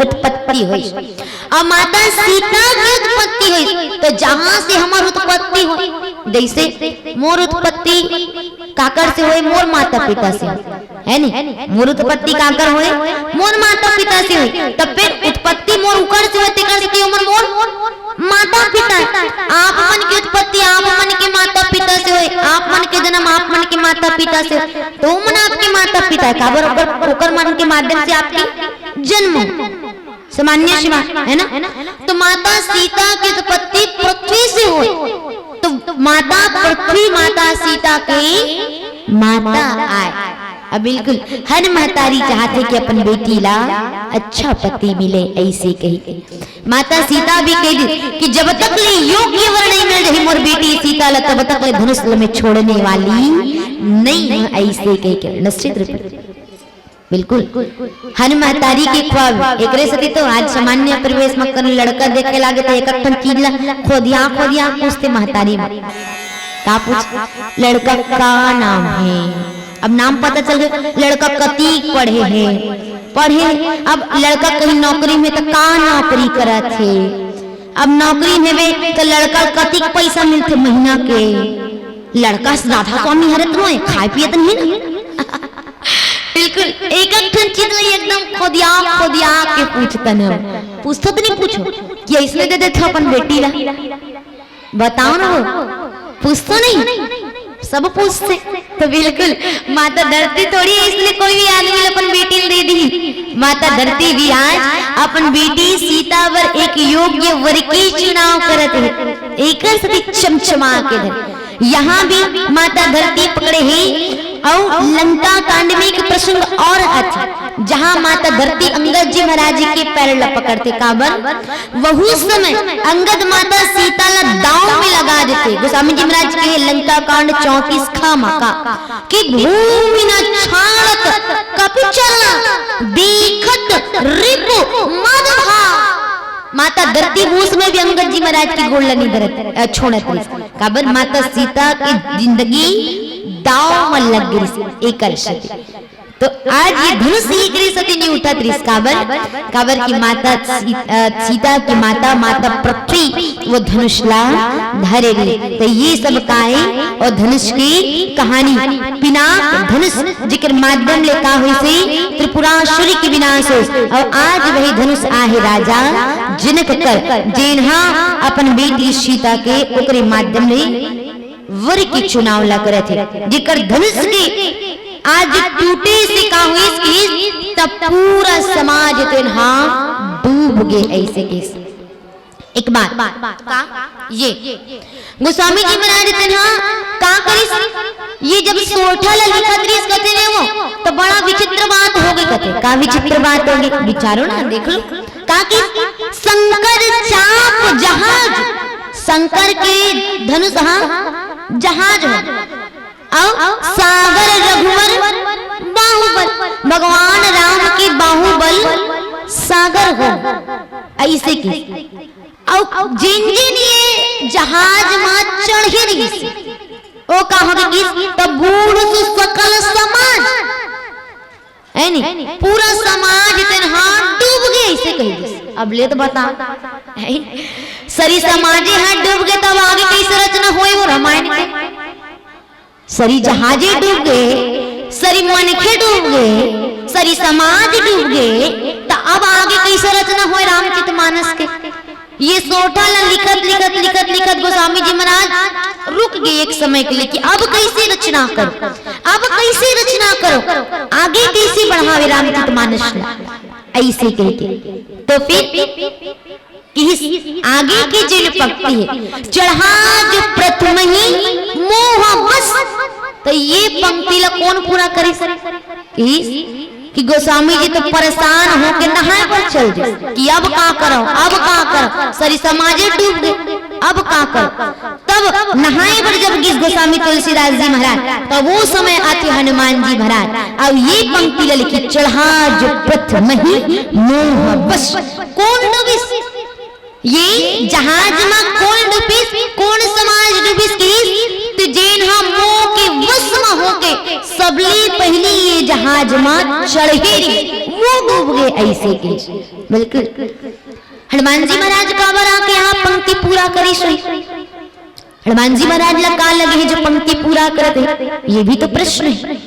उत्पत्ति हुई। और माता सीता की उत्पत्ति हुई तो जहां से हमारी उत्पत्ति हुई, जैसे मोर उत्पत्ति काकर से हुई, मोर माता पिता से, है नी। मोर उत्पत्ति काकर हुई, मोर माता पिता से हुई। तब फिर उत्पत्ति मोर उकर से होती कर सकती उमर मोर माता पिता। आप मन की उत्पत्ति आप मन के माता पिता से हुई, आप मन के जन्म आप मन के माता पिता से, तो मन आपके माता पिता काबर ओकर मन के माध्यम से आपकी जन्म सामान्य शिवा, है ना। तो माता सीता की उत्पत्ति पृथ्वी से हुई, तो माता पृथ्वी माता सीता की माता आए। अब बिल्कुल हर महतारी चाहते कि अपन बेटी ला अच्छा पति मिले, ऐसे कही माता सीता भी कही कि जब तक ले योग्य वर नहीं मिल रही मोर बेटी सीता ला तब तक ले धनुष में छोड़ने वाली नहीं, ऐसे कही के निश्चित रूप बिल्कुल हर महतारी के ख्वाब एकरे सती। तो आज सामान्य परिवेश में कर लड़का देखे लागे तो एक चीज ला खोदिया पूछते महतारी में का पूछ, लड़का का नाम है, अब नाम पता चल गया, लड़का कती पढ़े, अब लड़का कहीं नौकरी में तो का नौकरी करत है, अब नौकरी में तो लड़का कती पैसा मिलते महीना के, लड़का राधा स्वामी हरत रोए खाए पिए तो नहीं ना बिल्कुल एक चीज एकदम खोदिया के पूछता न, पूछता तो नहीं पूछो कि इसलिए दे देते अपन बेटी ला, बताओ ना वो पूछता नहीं, सब पूछते। तो बिल्कुल माता धरती थोड़ी है इसलिए कोई भी आदमी अपन बेटी दे दी, माता धरती भी आज अपन बेटी सीता वर एक योग्य वर की चुनाव करत है, एक सती चमचमा के धर। यहाँ भी माता धरती पकड़े ही और लंका कांड में एक प्रसंग और अच्छा, जहाँ माता धरती अंगद जी महाराज जी के पैर ला पकड़ते काबर, वही समय अंगद माता सीता ला दांव में लगा देते। गोस्वामी जी महाराज के लंका कांड 34 खामा का कि भूमि न छाड़त कपिचल देखत रिपु मदभा, माता धरती भूस में भी अंगद जी महाराज की गोड़ नहीं धरत छोड़त काबर, माता सीता की जिंदगी दाव में लग गई एक तो आज ये धनुष सती नहीं उठा त्रिस काबर की माता सीता की माता पृथ्वी वो धनुष ला धरे गए। तो ये सब काहे और धनुष की कहानी पिनाक धनुष जिक्र माध्यम ले का हुई से त्रिपुरासुरी की विनाश हो, और आज वही धनुष आहे राजा जनक कर जेन्हा अपन बेटी सीता के ओकरे माध्यम ले वर की चुनाव ला करे थे, जिकर धनुष के आज टूटे से का हुई इसकी तब पूरा समाज तेन्हा डूब गए। ऐसे कैसे एक बात का ये गोस्वामी जी महाराज तेन्हा का करी, ये जब सोठा ला लिखत रही कहते ने वो तो बड़ा विचित्र बात हो गई, कहते का विचित्र बात हो गई विचारो ना देख लो का कि शंकर चाप जहाज, शंकर के धनुष जहाज और सागर रघुवर बाहुबल, भगवान राम की बाहुबल सागर हो, ऐसे की और जिन ये जहाज में चढ़े रही ओ कहोगे तो बूढ़ सु सकल समाज है नी, पूरा समाज तेन्हा डूब गए ऐसे कही। अब ले तो बता सरी समाजे हाथ डूब गए तब आगे कैसे रचना हुई वो रामायण के, सरी जहाजे डूब गए, सरी मनखे डूब गए, सरी समाज डूब गए, तो अब आगे कैसे रचना हुए रामचरितमानस के। ये सोठा ला लिखत गोस्वामी जी महाराज रुक गए एक समय के लिए कि अब कैसे रचना करो, अब कैसे रचना करो, आगे कैसे बढ़ावे रामचरितमानस ऐसे कहते। तो फिर इस आगे की जो पंक्ति है चढ़ा जो प्रथम ही मोह बस, तो ये पंक्ति ला कौन पूरा करे सर कि गोस्वामी जी तो परेशान हो के नहाए पर चल जाए कि अब का करो, अब का करो, सारी समाजे डूब गए। अब का कर तब नहाए पर जब गिस गोस्वामी तुलसीदास जी महाराज तब वो समय आते हनुमान जी महाराज अब ये पंक्ति लिखी चढ़ा जो प्रथम ही मोह बस कौन डूबिस ये जहाज में कौन डूबिस कौन समाज डूबिस की तो जेन हम मोह के वश में हो के सबले पहली ये जहाज में चढ़े वो डूब गए ऐसे के बिल्कुल हनुमान जी महाराज काबर आके यहाँ पंक्ति पूरा करी सोई हनुमान जी महाराज लगा लगे जो पंक्ति पूरा करते ये भी तो प्रश्न है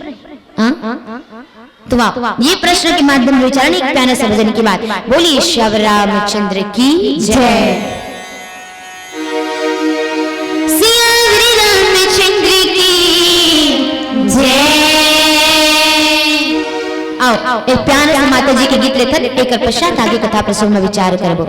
तो वाह ये प्रश्न के माध्यम से विचारण एक प्यारा सा भजन की बात बोलिए श्याम रामचंद्र की जय श्री रामचंद्र की जय आओ एक प्यारा सा माता जी के गीत लेकर एक पश्चात आगे कथा प्रसंग में विचार करबो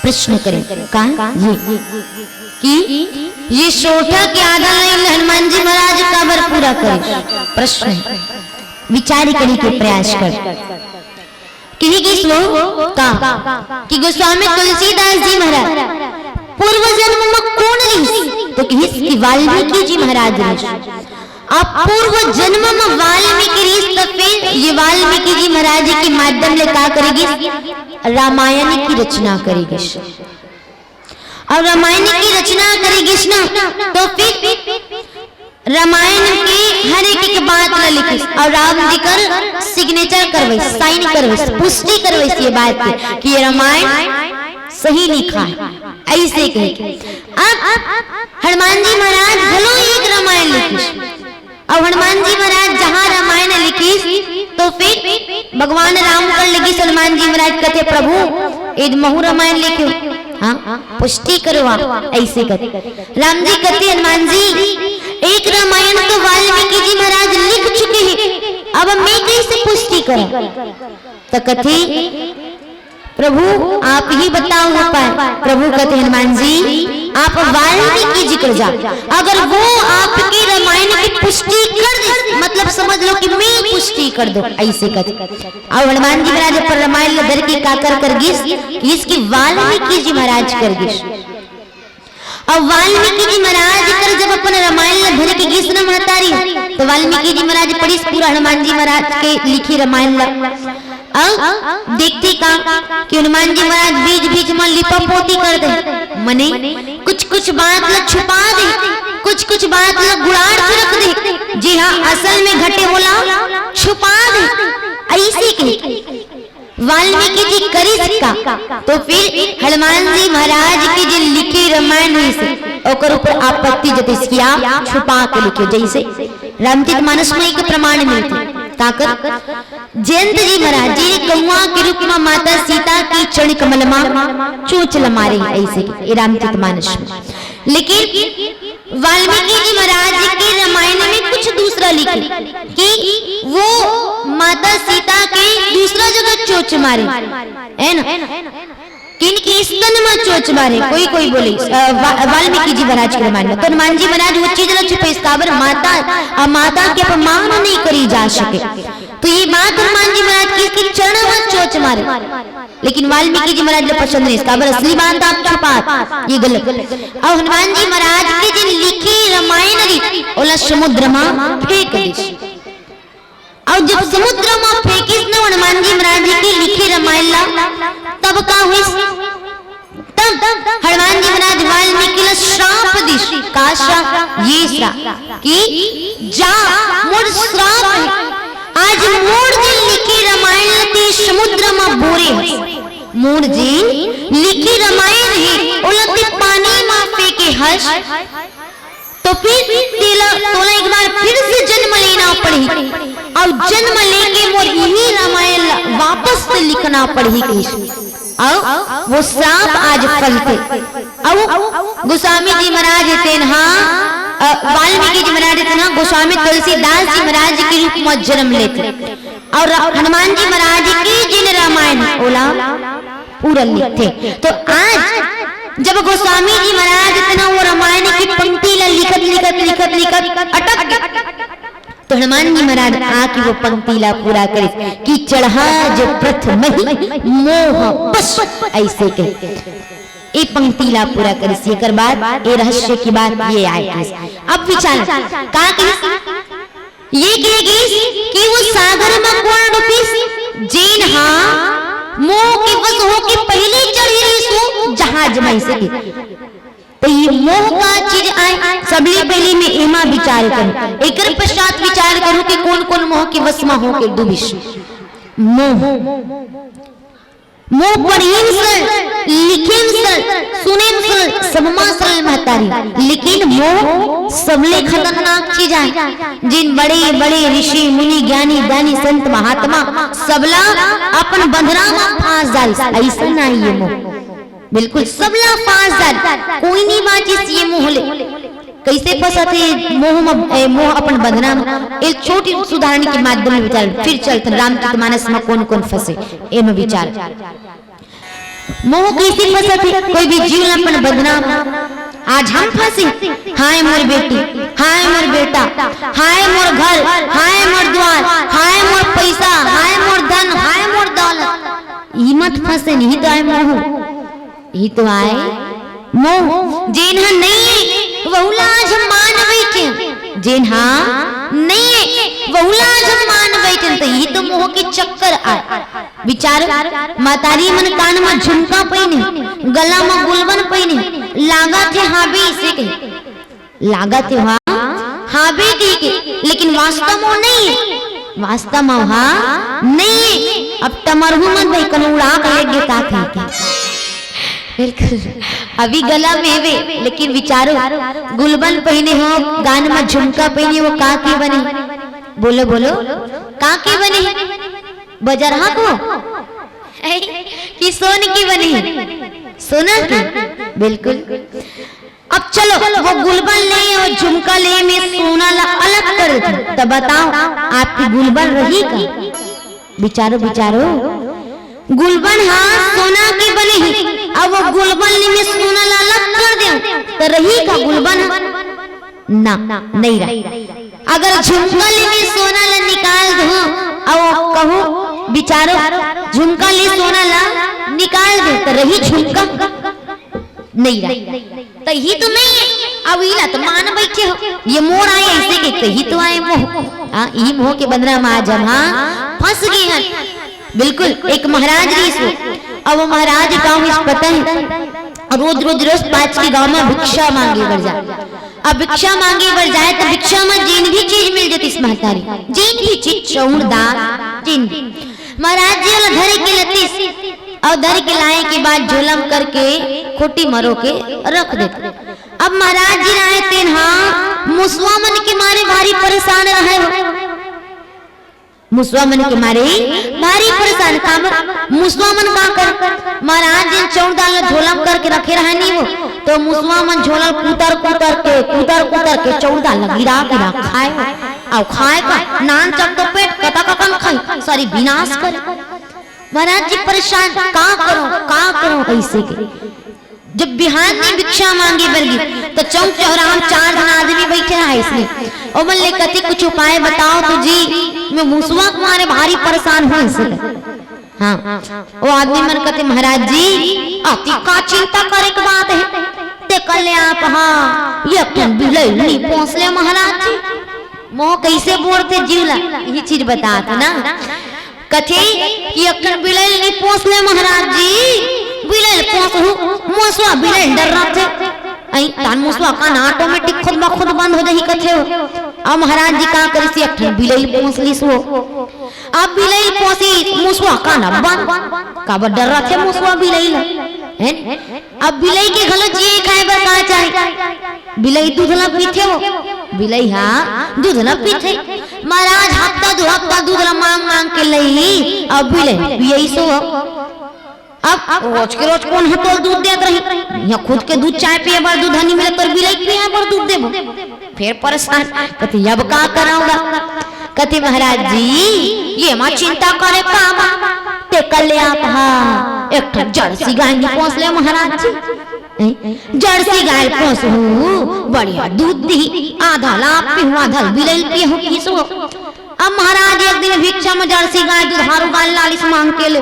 प्रश्न करें कहा कि ये सोठा के आधा लाइन हनुमान जी महाराज काबर पूरा करे। प्रश्न विचार करने के प्रयास कर कि गोस्वामी तुलसीदास जी महाराज पूर्व जन्म में कौन रही तो कि वाल्मीकि जी महाराज अब पूर्व जन्म में वाल्मीकि रही तो फिर ये वाल्मीकि जी महाराज के माध्यम से क्या करेगी रामायण की रचना करेगी और रामायण की रचना करेगी ना तो फिर रामायण की हर एक बात लिखी और राम जी कर सिग्नेचर करवे साइन करवे पुष्टि करवे ये बात कि ये रामायण सही लिखा है ऐसे कहे। अब हनुमान जी महाराज भलो एक रामायण लिखी और हनुमान जी महाराज जहाँ रामायण लिखी तो फिर भगवान राम कर लगी हनुमान जी महाराज कहते प्रभु ईद महू रामायण लिखो हाँ पुष्टि करो ऐसे कहते राम जी कहते हनुमान जी एक रामायण तो वाल्मीकि जी महाराज लिख चुके हैं अब मैं कैसे पुष्टि करूं तो कहते प्रभु आप ही बताओ उपाय। प्रभु कहते हनुमान जी आप वाल्मीकि जी कर जाओ अगर वो आपकी रामायण की पुष्टि कर दे मतलब समझ लो कि मैं पुष्टि कर दो ऐसे कहते। और हनुमान जी महाराज पर रामायण दर की काकर कर इसकी वाल्मीकि जी महाराज कर गिस और वाल्मीकि जी महाराज कर जब अपन रामायण धर के गीस न महतारी तो वाल्मीकि जी महाराज पढ़ी पूरा हनुमान जी महाराज के लिखी रामायण अब देखते का कि हनुमान जी महाराज बीच बीच में लिपा पोती कर दे मने कुछ बात ल छुपा दे कुछ बात ल गुड़ाड़ के रख दे जी हाँ असल में घटे होला छुपा दे ऐसे के वाल्मीकि जी करी सका तो फिर हनुमान जी महाराज की जो लिखी रामायण हुई से ओकर ऊपर आपत्ति जतिस किया छुपा के लिखे जैसे रामचरितमानस में एक प्रमाण मिलती ताकर जयंत जी महाराज जी कौआ के रूप में माता सीता की चरण कमल में चोंच लमारे ऐसे रामचरितमानस में। लेकिन वाल्मीकि जी महाराज के रामायण में कुछ दूसरा लिखे कि वो माता सीता के दूसरा जगह चोंच मारे है ना किनकी स्तन में चोंच मारे कोई बोले वाल्मीकि जी महाराज के रामायण में तो हनुमान जी महाराज वो चीज न छुपे इसकाबर माता के अपमान नहीं करी जा सके तो ये बात हनुमान जी महाराज की चरण में चोंच मारे लेकिन वाल्मीकि जी महाराज ने पसंद नहीं इसकाबर असली बात आप छुपा ये गलत। और हनुमान जी महाराज की जो लिखी रामायण ओला समुद्र में फेंक दी और जब समुद्र में फेंकिस न हनुमान जी महाराज की लिखी रामायण तब का हुई तब हनुमान जी महाराज वाल्मीकि ला श्राप दिश का श्राप ये श्राप कि जा मोर श्राप है आज मोर जी लिखी रामायण ते समुद्र में बोरे मोर जी लिखी रामायण है उलटे पानी में फेंके हर्ष तो फिर तोला एक बार फिर से जन्म लेना पड़ी और जन्म लेके मोर यही रामायण वापस से लिखना पड़ी और वो श्राप आज फलते और गोस्वामी जी महाराज थे वाल्मीकि जी महाराज थे गोस्वामी तुलसीदास जी महाराज के रूप में जन्म लेते और हनुमान जी महाराज की जिन रामायण ओला पूरा लिखते। तो आज जब गोस्वामी जी महाराज थे वो रामायण की पंक्ति लिखत अटक तो हनुमान जी महाराज आके वो पंक्ति ला पूरा करे कि चढ़ा जो प्रथम मोह बस ऐसे कहे ये पंक्ति ला पूरा करे से कर बाद ये रहस्य की बात ये आए। अब विचार का ये कहेगी कि वो सागर में कौन डूबी जीन हाँ मोह के बस हो के पहले चढ़ी सो जहाज में से तो ये मोह का चीज आए सबले पहले में एमा विचार करूं एकर पश्चात विचार करूं कि कौन कौन मोह के वश में हो के डूबिश मोह पढ़ीन सर लिखीन सर सुनेन सर सबमा सरल महतारी लेकिन मोह सबले खतरनाक चीज है जिन बड़े बड़े ऋषि मुनि ज्ञानी दानी संत महात्मा सबला अपन बंधना में फांस डाल ऐसा नहीं ये मोह बिल्कुल सबला फांस डाल कोई नहीं बात ये मोह ले कैसे फंसते मोह अपन बंधना में एक छोटी सुधारने के माध्यम में विचार फिर चलते रामचरितमानस में कौन कौन फंसे एम विचार मोह कैसे फंसत है कोई भी जीव अपन बदनाम। आज हम फंसे, हाय मोर बेटी, हाय मोर बेटा, हाय मोर घर, हाय मोर द्वार, हाय मोर पैसा, हाय मोर धन, हाय मोर दौलत। ई मत फंसे, नहीं तो आए मोह, यही तो आए मोह। जेन नहीं वहुला आज मान बैठे, जेन नहीं वहुला आज मान बैठे, तो यही तो मोह के चक्कर आए। विचार मातारी मन कान में झुमका पहने, गला में गुलबन पहने, लागा थे हाबी से के, लागा थे हाबी के, लेकिन वास्तव में नहीं है, वास्तव में नहीं है। अब तमरहू मत भाई कन उड़ा के लेके ताके, बिल्कुल अभी गला में वे, लेकिन विचारो गुलबन पहने हो, गान में झुमका पहने, वो का के बने? बोलो बोलो, का के बने? बजरहा को कि सोन की बनी? सोना की, बिल्कुल। अब चलो वो गुलबन ले और झुमका ले में सोना ला अलग कर दे, तब बताओ आपकी गुलबन रही का? विचारो विचारो, गुलबन हाँ सोना की बनी है, अब वो गुलबन ले में सोना ला अलग कर दे तो रही का गुलबन? ना नहीं रही। अगर झुमका ले में सोना ला निकाल दो और कहो बिचारो झुमका ले सोना ला निकाल दे तो रही झुमका? नहीं रही, तो ही तो नहीं है। अब इला तो मान बैठे हो, ये मोर आए ऐसे के तो ही तो आए मोह। हाँ ई मोह के बंदरा में आज हम फंस गए हैं, बिल्कुल। एक महाराज रही, अब वो महाराज गाँव में पता है रोज रोज रोज पाँच के गाँव में भिक्षा मांगे बढ़ जाए। अब भिक्षा मांगे बढ़ जाए तो भिक्षा में जिन भी चीज मिल जाती इस महतारी, जिन भी चीज चौड़ दाल जिन भी। महाराज जी वाला धरे के लतीस और धर के लाए के बाद झोलम करके खोटी मरो के रख देते। अब महाराज जी आए थे, हाँ मुसवा मन के मारे भारी परेशान रहे, मुसवा मन के मारे भारी परेशान। काम मुसवा मन का कर, महाराज जी चौड़ दाल झोलम करके रखे रहे नहीं वो, तो मुसवा मन झोला कुतर कुतर के चौड़ दाल गिरा गिरा खाए, और खाए का नान चक तो पेट कता ककन खाई, सारी विनाश करे। महाराज जी परेशान, का करो ऐसे के। जब बिहार में भिक्षा मांगी बरगी तो चौक चौराहा चार जन आदमी बैठे हैं इसमें, और मन ले कति कुछ उपाय बताओ तो जी मैं मुसवा तुम्हारे भारी परेशान हूँ इसे। हाँ वो आदमी मन कहते महाराज जी अति का चिंता करे की बात है, ते कर ले आप। हाँ ये अपन बिलई पहुंच ले महाराज जी, मोह कैसे बोलते जीवला ये चीज बताते ना। कथे कि अपन बिलई नहीं पहुंच ले महाराज जी, बिलई पहुंच मुसवा बिलई डर रहा थे, आई तान मुसवा का ऑटोमेटिक खुद ब खुद बंद हो जाही कथे हो। अब महाराज जी का करी से अपन बिलई पहुंच ली सो, अब बिलई पहुंची मुसवा का ना बंद का डर रहा थे मुसवा बिलई है। अब बिलई के घलो जी खाए बर का चाहे, बिलई दूध ला पीथे हो, बिलई हाँ दूध ला पीथे। महाराज हफ्ता दूध ला मांग के लई, अब बिलई पियई सो। अब रोज के रोज कौन हतोल दूध देत रही, या खुद के दूध चाय पिए बार दूध नहीं मिले तो बिलई पिए बार दूध देबो, फिर परेशान कहती अब का कराऊंगा। कहती महाराज जी ये मां चिंता करे काम ते कर ले आप। हाँ एक जर्सी गाय ने पोस ले महाराज जी, जर्सी गाय पोस बढ़िया दूध दी, आधा लाभ पीहू आधा बिलई पिए किसो। अब महाराज एक दिन भिक्षा में जर्सी गाय दुधारू गाय लालिस मांग के ले,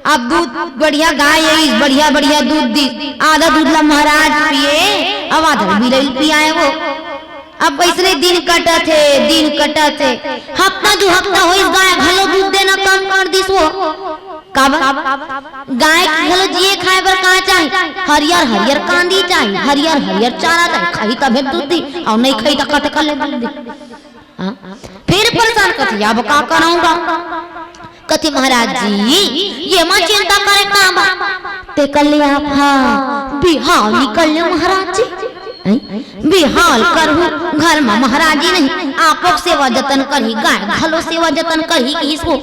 अब दूध बढ़िया गाय है बढ़िया बढ़िया दूध दी, आधा दूध ला महाराज पिए अब आधा बिलई पियाए वो। अब ऐसे दिन कटा थे हफ्ता दो हफ्ता हो गाय घलो दूध देना कम कर दिस वो। गाय घलो जिए खाए बर का चाहे, हरियर कांदी चाहे, हरियर चारा चाहे, खाई तबे दूध दी और नहीं खाई तो कट कर ले दूध दी। फिर परेशान कथी अब का कराऊंगा। कथी महाराज जी ये मां चिंता करे काम ते कर ले आप। हाँ बिहाल निकल ले महाराज जी, बिहाल करहु घर में महाराज जी नहीं आप लोग सेवा जतन करही, गाय घलो सेवा जतन करही इसको।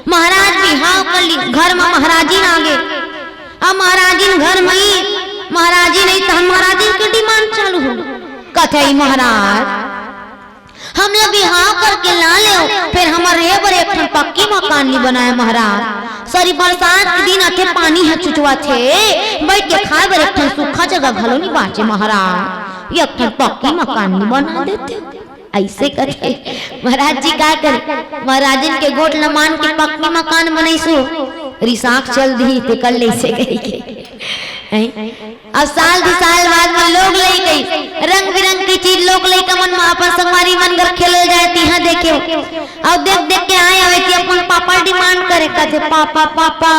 महाराज बिहाव कर ली, घर में महाराज जी आगे। अब महाराज जी घर में ही महाराज जी नहीं तो महाराज जी की डिमांड चालू हो। कथे महाराज हम लोग बिहाव करके ला ले, फिर हमारे एक पक्की मकान नहीं बनाया महाराज, सारी बरसात के दिन आके पानी है चुचवा थे बैठ के खाए बर एक सूखा जगह घलो नहीं बाचे महाराज एक पक्की मकान नहीं बना देते ऐसे करके महाराज जी का करे महाराजन के गोट न मान के पक्की मकान बनैसो रिसाख चल दी ते कर ले से गई अब साल बाद में लोग ले गई रंग बिरंग की चीज लोग ले मन में अपन संगवारी मन घर खेले जाती है देखे और देख के आए हवे कि अपन पापा डिमांड करे कहते पापा पापा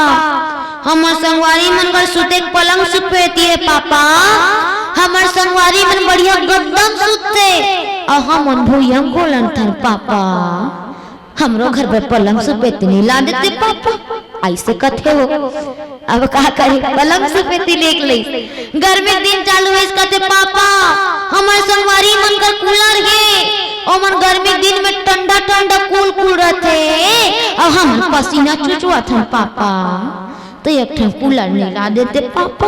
हमर संगवारी मन घर सुते पलंग सुपेती है पापा हमर संगवारी मन बढ़िया गद्दम सुते और हम भूयम बोलन थन पापा हमरो घर पे पलंग सुपेती नहीं ला देते पापा ऐसे कथे हो अब कहा करे पलंग सुपेती लेक ले गर्मी दिन चालू है कहते पापा हमारे संगवारी मन कर कूलर है और मन गर्मी दिन में ठंडा ठंडा कूल कूल रहते और हम पसीना चुचुआ था पापा तो एक ठन कूलर नहीं ला देते पापा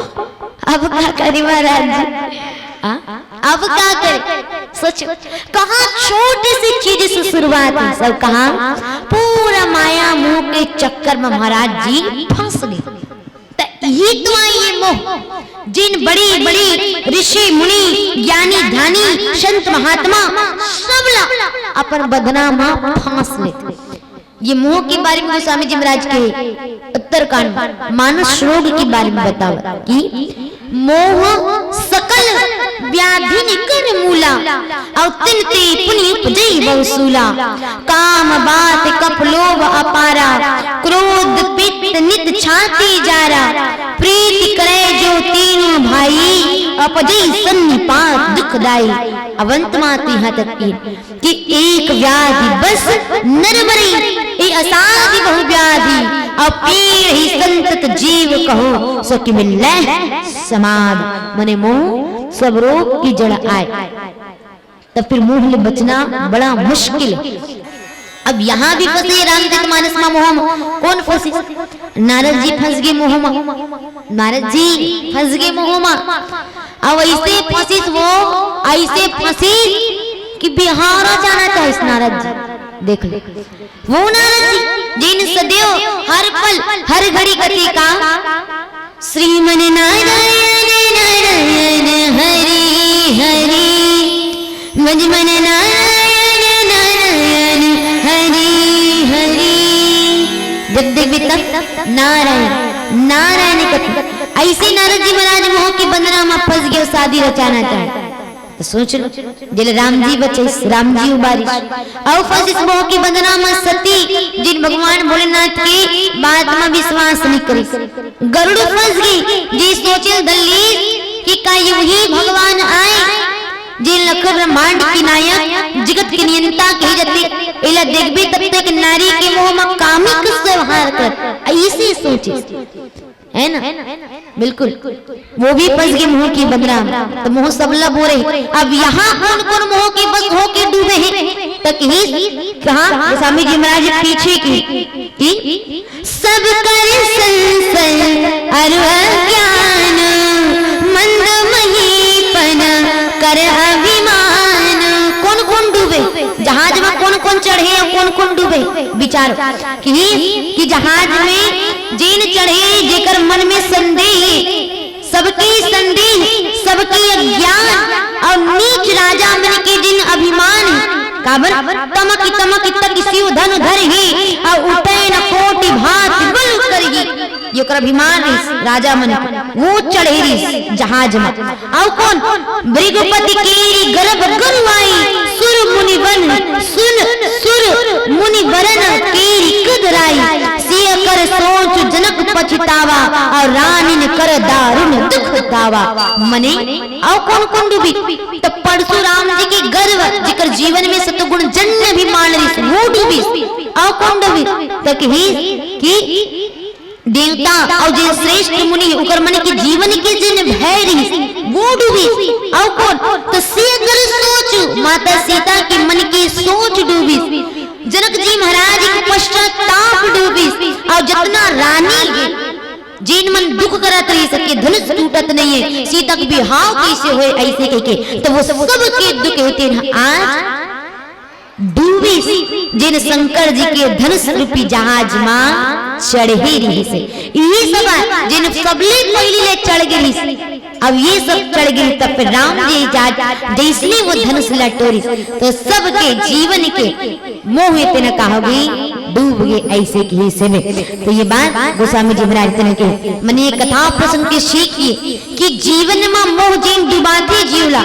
अब क्या करी महाराज अब क्या करे सोचो कहाँ छोटी सी चीज से शुरुआत है सब कहा पूरा माया मोह के चक्कर में महाराज जी फंस गए ही तो ये मोह जिन बड़ी बड़ी ऋषि मुनि ज्ञानी ध्यानी संत महात्मा सब अपन बदनाम फांस लेते ये मोह के बारे में स्वामी जी महाराज के उत्तरकांड मानस रोग के बारे में बतावा कि मोह सकल व्याधि निकर मूला और तिलते पुनि उपजई बहुसूला काम बात कप लोभ अपारा क्रोध पित्त नित छाती जारा प्रीति करे जो तीनों भाई अपजई सन्निपात दुखदाई अवंत माती यहाँ तक कि एक व्याधि बस नरमरी ये असाध्य बहु व्याधि और पीड़ ही संतत जीव कहो सो कि मिले समाध मने मोह सब रोग की जड़ आए तब फिर मोह ले बचना बड़ा मुश्किल है। अब यहाँ भी फंसे रामचरितमानस में मोह कौन फंसे नारद जी फंस गए मोह में नारद जी फंस गए मोह में अब ऐसे फंसी वो ऐसे फंसी कि बिहार जाना चाहे इस नारद जी देख ले वो नारद जी जिन सदैव हर पल हर घड़ी गति का श्रीमन नारायण नारायण हरि हरि मजमन नारायण नारायण हरि हरि जब देख तब नारायण नारायण कथी ऐसे नारद जी महाराज मोह के बंधना में फंस गए शादी रचाना चाहे तो सोच लो जल राम जी बचे राम जी उबारी और फंस इस मोह की बंधना में सती जिन भगवान भोलेनाथ की बात में विश्वास नहीं करी गरुड़ फंस गई जी सोचे दल्ली कि का ही भगवान आए जिन लखन ब्रह्मांड की नायक जगत की नियंता कही जाती इला देख भी तब तक नारी के मोह में कामिक व्यवहार कर ऐसे सोचे है ना बिल्कुल वो भी फंस गए मोह की बंधना तो मोह सबला बोरे अब यहाँ कौन कौन मोह के बस हो के डूबे हैं तक ही कहा स्वामी जी महाराज पीछे की सब कर संसय अज्ञान मंद महीपन कर अभिमान कौन कौन डूबे जहाज में कौन कौन चढ़े और कौन कौन डूबे विचार कि जहाज में जिन चढ़े जेकर मन में संदेह सबकी अज्ञान और नीच राजा मन के जिन अभिमान काबर तमक तक शिव धन धर ही और उठे न कोटि भात बल करही ये कर अभिमान राजा मन वो चढ़े जहाज में और कौन भृगुपति केरी गर्भ गरुआई सुर मुनि वन सुर मुनि वरन केरी कदराई सिय कर सोच जनक पछतावा और रानी ने कर दारुण दुख दावा मने और कौन कौन डूबी तो परशुराम जी के गर्व जिकर जीवन में सतगुण जन्य भी मान रही वो डूबी और कौन डूबी तक ही कि देवता और जो श्रेष्ठ मुनि उकर मन के जीवन के जिन भैरी वो डूबी और कौन तो सीकर सोच माता सीता के मन की सोच डूबी जनक जी महाराज के पश्चाताप डूबी और जितना रानी जिन मन दुख करत रही सके धनुष टूटत नहीं है सीता के बिहाव कैसे होए ऐसे कह के तो वो सब के दुख होते हैं आज डूबी जिन शंकर जी के धनुष रूपी जहाज मां चढ़ ही रही से यही सब जिन सबले पहली ले चढ़ गई अब ये सब चढ़ गई तब फिर राम जी जैसे वो धनुष लटोरी तो सबके जीवन के मोह इतने कहोगी डूब गए ऐसे के हिस्से में। तो ये बात गोस्वामी जी महाराज के मने ये कथा प्रसंग के सीखिए कि जीवन में मोह जिन डुबाते जीवला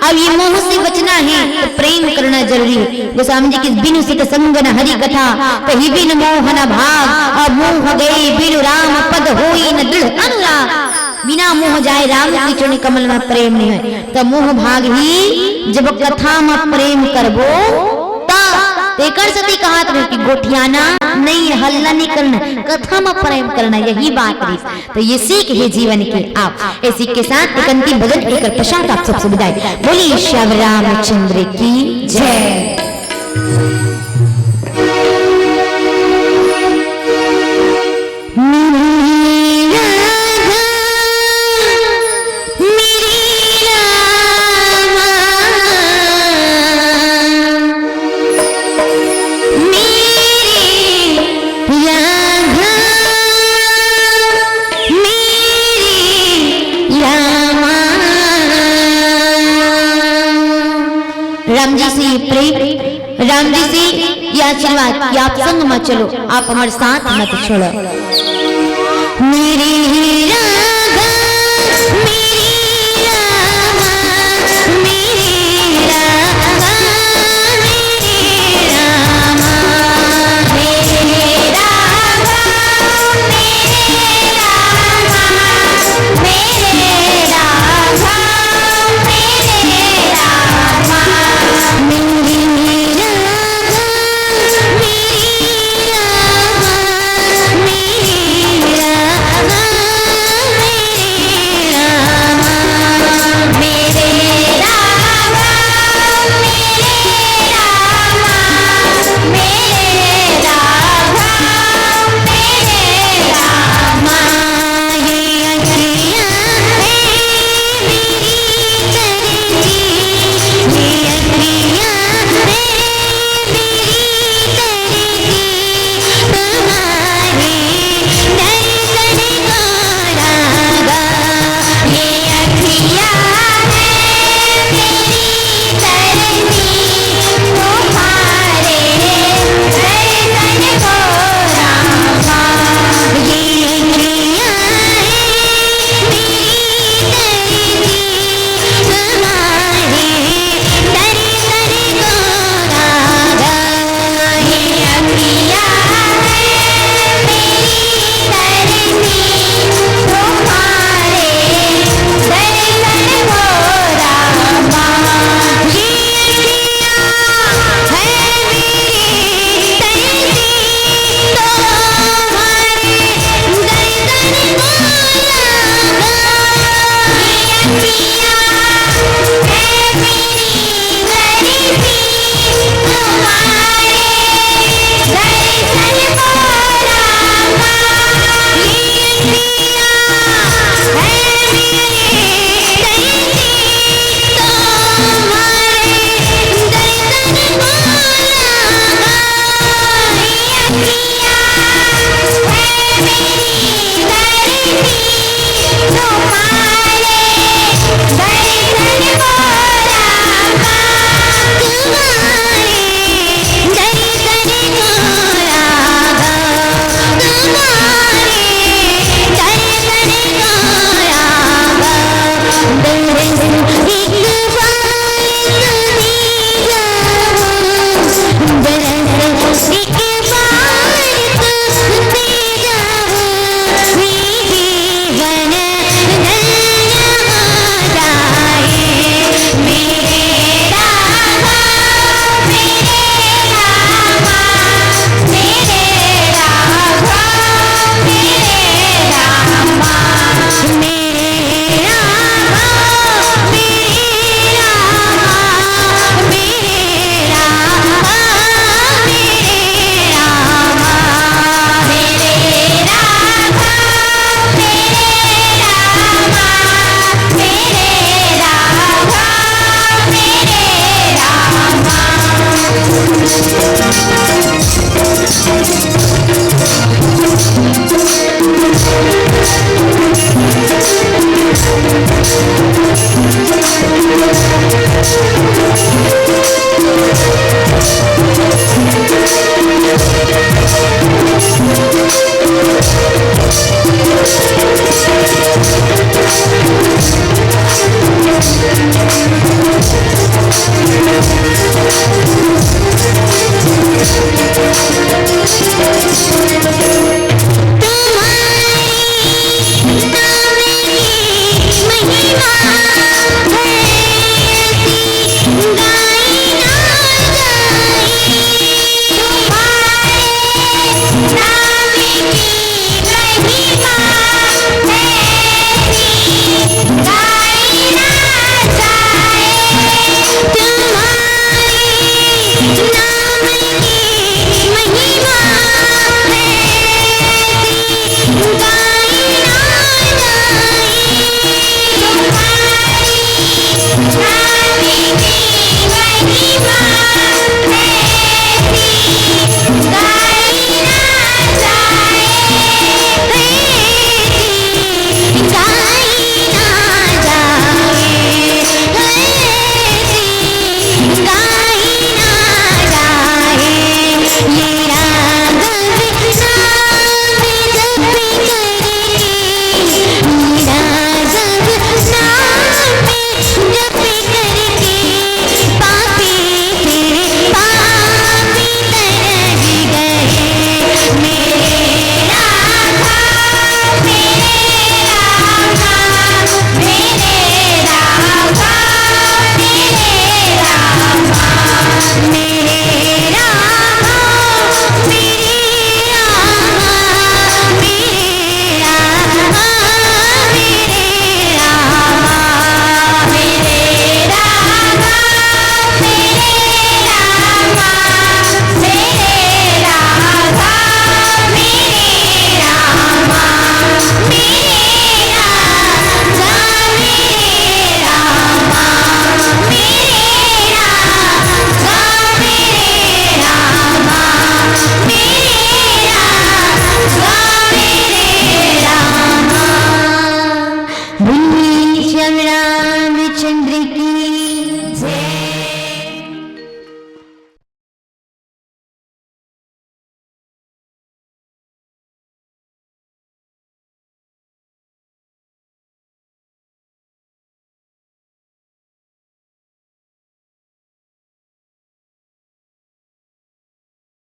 अब ये मोह से बचना है तो प्रेम करना जरूरी है। गोस्वामी जी की बिनु सिक संग न हरि कथा कही बिन मोह न भाग और मोह गए बिनु राम पद होई न दृढ़ अनुराग। बिना मोह जाए राम की चरण कमल में प्रेम नहीं है तो मोह भाग ही जब कथा में प्रेम करबो तेकर सती कहा कि गोठियाना नहीं हल्ला नहीं करना कथा में प्रेम करना यही बात है। तो ये सीख है जीवन के आप इसी के साथ एक अंतिम भजन एक प्रसाद आप सबसे विदाई बोलिए श्याम रामचंद्र की जय। राम जी से प्रेम राम जी से यह आशीर्वाद कि आप संग मत चलो आप हमारे साथ मत छोड़ो मेरे